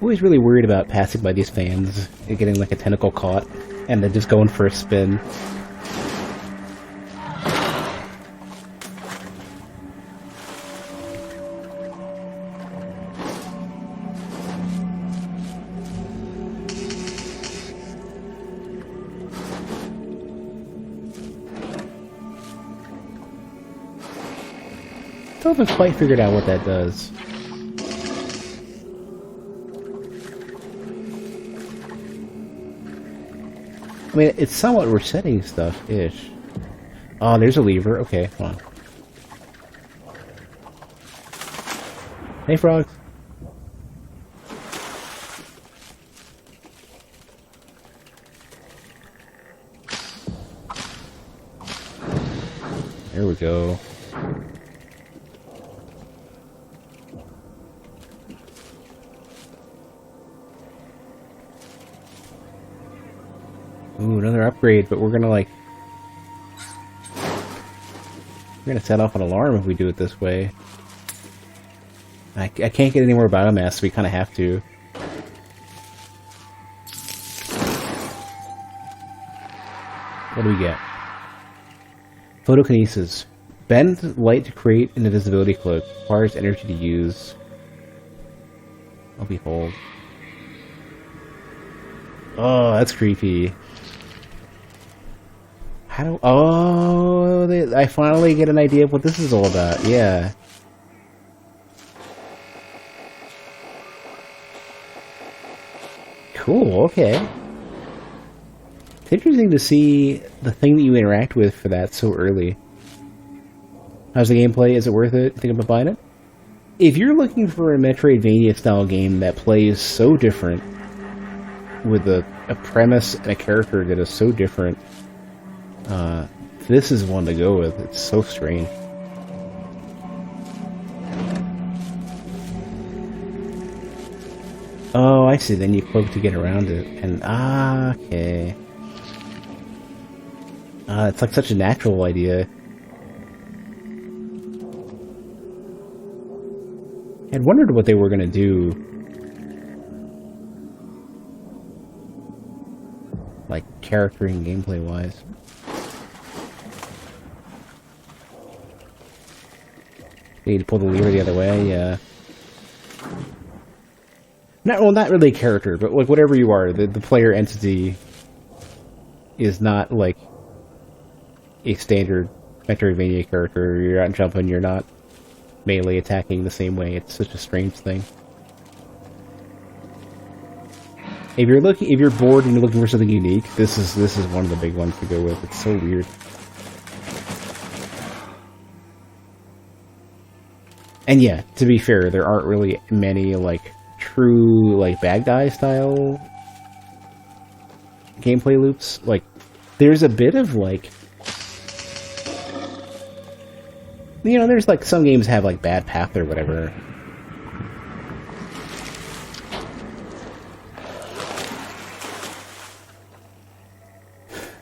Always really worried about passing by these fans and getting like a tentacle caught and then just going for a spin. Still haven't quite figured out what that does. I mean, it's somewhat resetting stuff-ish. Oh, there's a lever. Okay, come on. Hey, frogs. There we go. Ooh, another upgrade, but we're gonna, like, We're gonna set off an alarm if we do it this way. I can't get any more biomass, so we kind of have to. What do we get? Photokinesis. Bend light to create an invisibility cloak. Requires energy to use. Oh, behold. Oh, that's creepy. How do... Oh, I finally get an idea of what this is all about. Yeah. Cool, okay. It's interesting to see the thing that you interact with for that so early. How's the gameplay? Is it worth it? Think about buying it? If you're looking for a Metroidvania-style game that plays so different, with a premise and a character that is so different, this is one to go with. It's so strange. Oh, I see. Then you cloak to get around it. And, okay. It's like such a natural idea. I'd wondered what they were going to do. Like, character and gameplay-wise. You need to pull the lever the other way, yeah. Not really a character, but like whatever you are, the player entity is not like a standard Metroidvania character. You're not jumping, you're not melee attacking the same way. It's such a strange thing. If you're bored and you're looking for something unique, this is one of the big ones to go with. It's so weird. And yeah, to be fair, there aren't really many like true like bad guy style gameplay loops. Like there's a bit of like, you know, there's like some games have like bad path or whatever.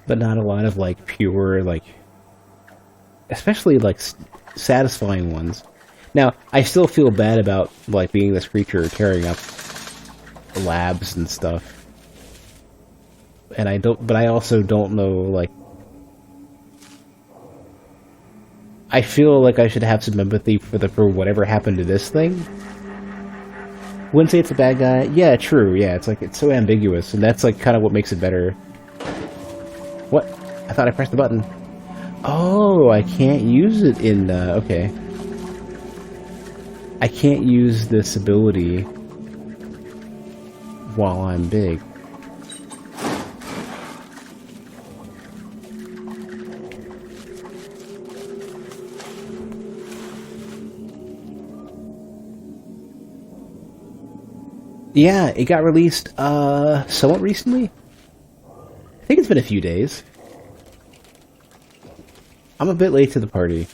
But not a lot of like pure like, especially like satisfying ones. Now, I still feel bad about, like, being this creature tearing up labs and stuff. And I also don't know, like... I feel like I should have some empathy for whatever happened to this thing. Wouldn't say it's a bad guy. Yeah, true, yeah, it's like, it's so ambiguous, and that's, like, kind of what makes it better. What? I thought I pressed the button. Oh, I can't use it in, okay. I can't use this ability while I'm big. Yeah, it got released somewhat recently. I think it's been a few days. I'm a bit late to the party.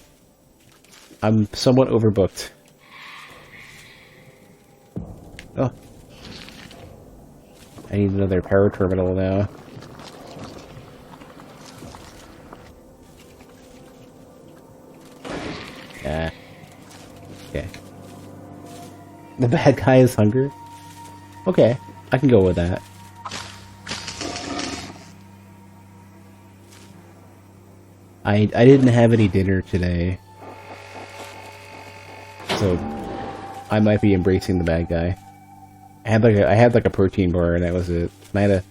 I'm somewhat overbooked. Oh. I need another power terminal now. Yeah. Okay. The bad guy is hunger? Okay, I can go with that. I didn't have any dinner today. So I might be embracing the bad guy. I had like a protein bar and that was it. And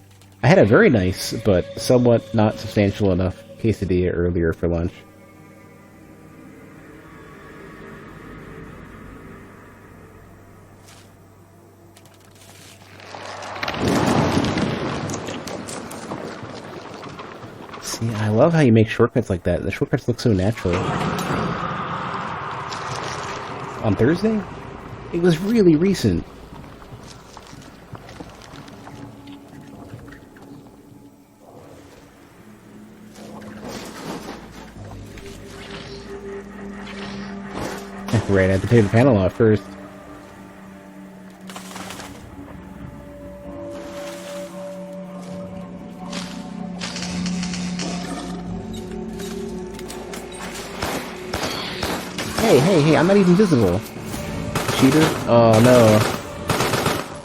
I had a very nice but somewhat not substantial enough quesadilla earlier for lunch. See, I love how you make shortcuts like that. The shortcuts look so natural. On Thursday? It was really recent. Right, I had to pay the panel off first. Hey, I'm not even visible. Cheater? Oh, no.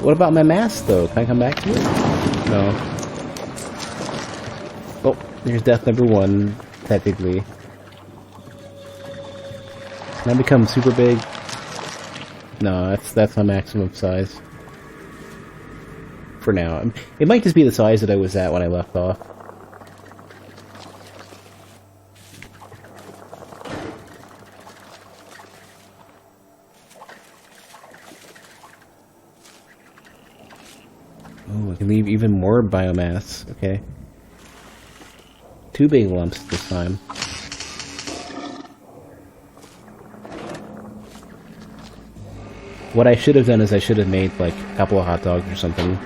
What about my mask, though? Can I come back to it? No. Oh, there's death number 1, technically. Can I become super big? No, that's my maximum size. For now. It might just be the size that I was at when I left off. Oh, I can leave even more biomass. Okay. 2 big lumps this time. What I should have done is I should have made like a couple of hot dogs or something.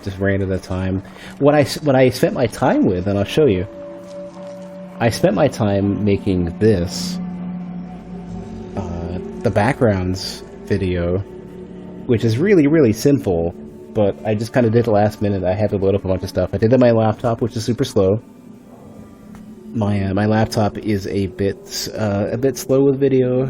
Just ran at a time. What I spent my time with, and I'll show you. I spent my time making this, the backgrounds video, which is really, really simple, but I just kind of did it last minute. I had to load up a bunch of stuff. I did it on my laptop, which is super slow. My laptop is a bit slow with video,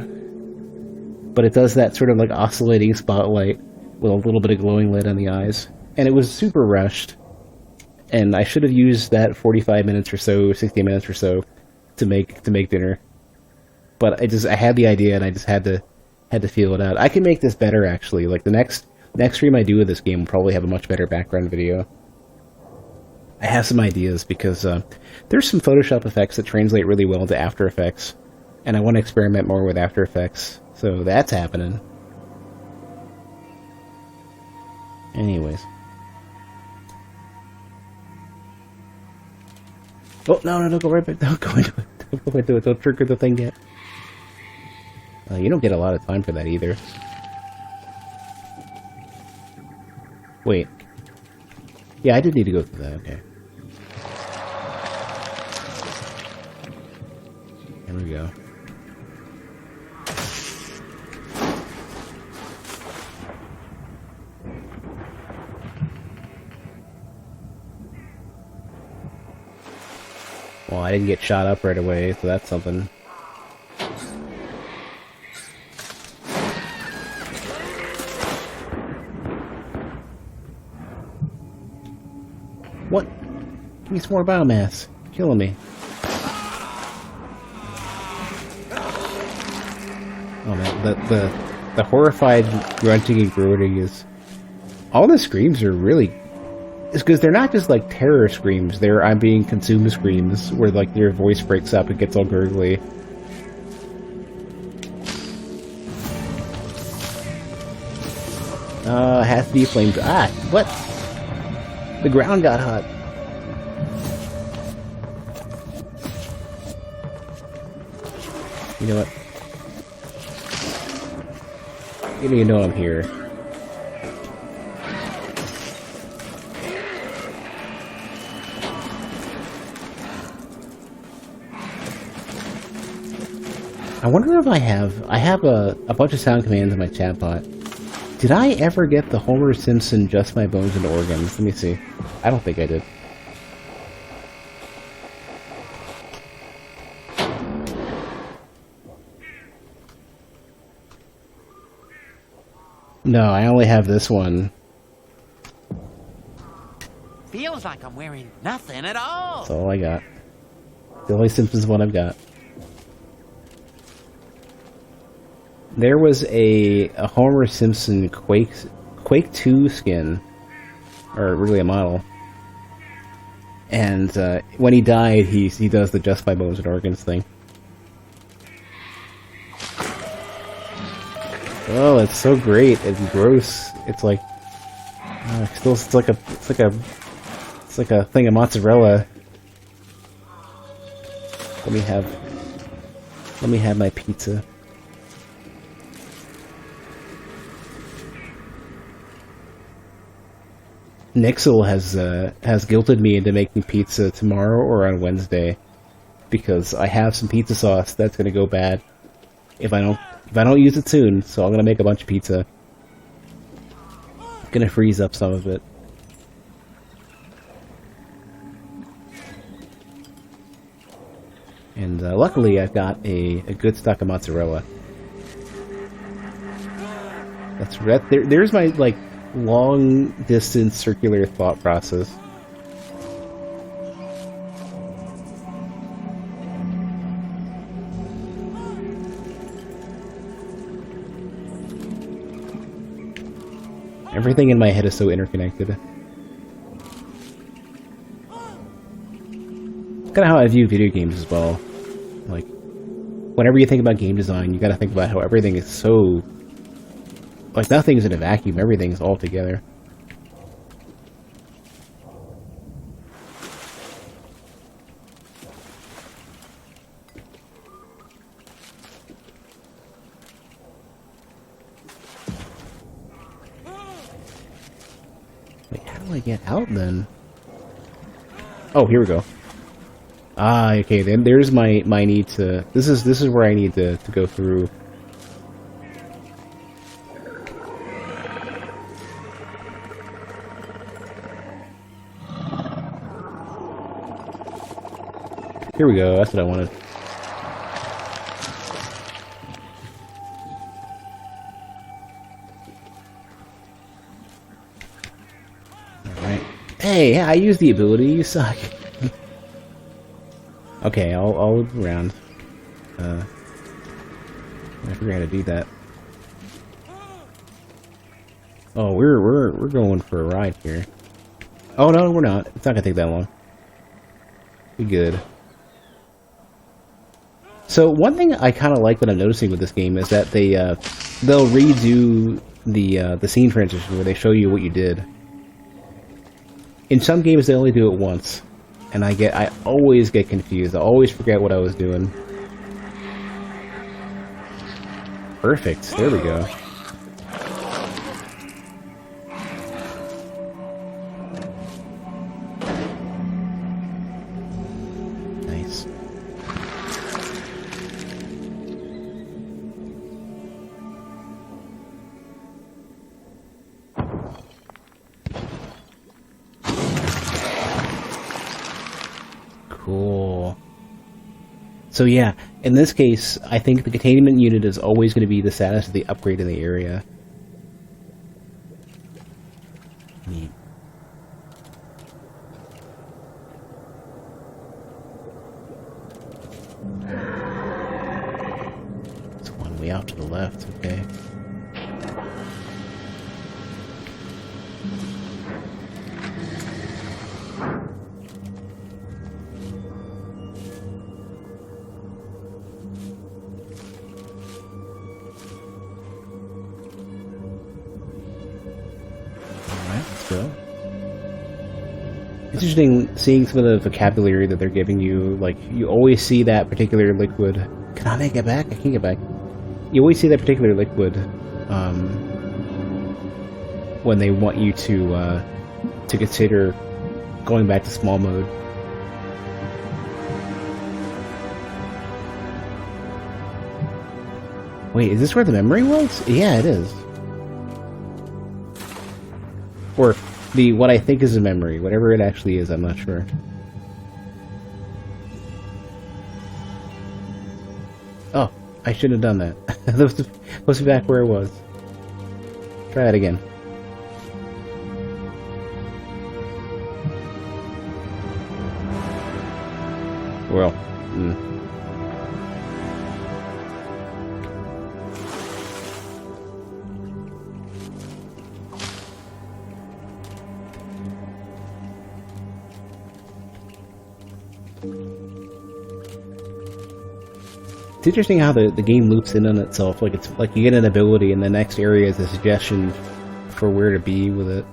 but it does that sort of like oscillating spotlight with a little bit of glowing light on the eyes. And it was super rushed, and I should have used that 45 minutes or so, 60 minutes or so, to make dinner. But I had the idea, and I just had to feel it out. I can make this better, actually. Like the next stream I do with this game will probably have a much better background video. I have some ideas because there's some Photoshop effects that translate really well into After Effects, and I want to experiment more with After Effects. So that's happening. Anyways. Oh, no, don't go right back. Don't go into it. Don't go into it. Don't trigger the thing yet. You don't get a lot of time for that either. Wait. Yeah, I did need to go through that. Okay. There we go. Well, I didn't get shot up right away, so that's something. What? Give me some more biomass. Killing me. Oh man, the horrified grunting and groaning is... All the screams are really... It's because they're not just like terror screams, they're I'm being consumed screams, where like your voice breaks up and gets all gurgly. Has to be flamed. Ah, what? The ground got hot. You know what? You don't even know I'm here. I wonder if I have a bunch of sound commands in my chat bot. Did I ever get the Homer Simpson Just My Bones and Organs? Let me see. I don't think I did. No, I only have this one. Feels like I'm wearing nothing at all. That's all I got. The only Simpsons one I've got. There was a Homer Simpson Quake 2 skin, or really a model, and when he died, he does the Just My Bones and Organs thing. Oh, it's so great and gross. It's like it's like a thing of mozzarella. Let me have my pizza. Nixel has guilted me into making pizza tomorrow or on Wednesday because I have some pizza sauce that's gonna go bad if I don't use it soon. So I'm gonna make a bunch of pizza. Gonna freeze up some of it. And luckily, I've got a good stock of mozzarella. That's right. There's my like long distance circular thought process. Everything in my head is so interconnected. Kind of how I view video games as well. Like, whenever you think about game design, you gotta think about how everything is so... Like, nothing's in a vacuum, everything's all together. Wait, how do I get out then? Oh, here we go. Ah, okay, then there's my need to... This is where I need to go through. Here we go, that's what I wanted. Alright. Hey, I used the ability, you suck. Okay, I'll look around. I forgot how to do that. Oh, we're going for a ride here. Oh no, we're not. It's not gonna take that long. Be good. So one thing I kind of like that I'm noticing with this game is that they'll redo the scene transition where they show you what you did. In some games they only do it once, and I always get confused. I always forget what I was doing. Perfect. There we go. Nice. Cool. So yeah, in this case, I think the containment unit is always going to be the status of the upgrade in the area. Neat. It's one way out to the left, okay. So, it's interesting seeing some of the vocabulary that they're giving you. Like, you always see that particular liquid. Can I make it back? I can't get back. You always see that particular liquid when they want you to consider going back to small mode. Wait, is this where the memory was? Yeah, it is. Or what I think is a memory. Whatever it actually is, I'm not sure. Oh, I shouldn't have done that. That was supposed to be back where it was. Try that again. Well, It's interesting how the game loops in on itself. Like, it's like you get an ability and the next area is a suggestion for where to be with it.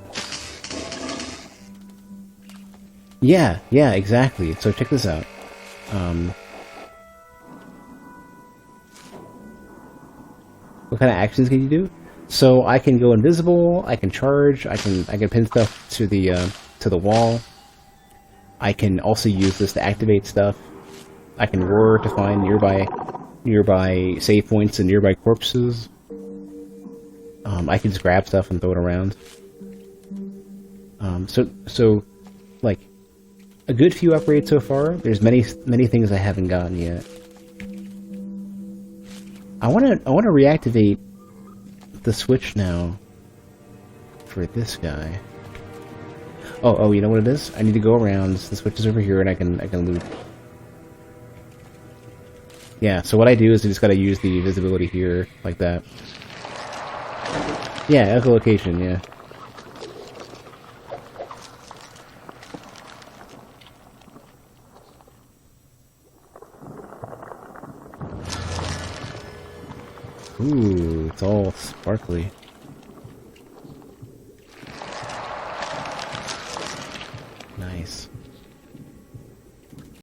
Yeah, exactly. So check this out. What kind of actions can you do? So I can go invisible, I can charge, I can pin stuff to the wall. I can also use this to activate stuff. I can roar to find nearby save points and nearby corpses. I can just grab stuff and throw it around. So like, a good few upgrades so far. There's many things I haven't gotten yet. I wanna reactivate the switch now for this guy. Oh, you know what it is? I need to go around. The switch is over here, and I can loot. Yeah. So what I do is I just gotta use the visibility here, like that. Yeah, echolocation. Yeah. Ooh, it's all sparkly.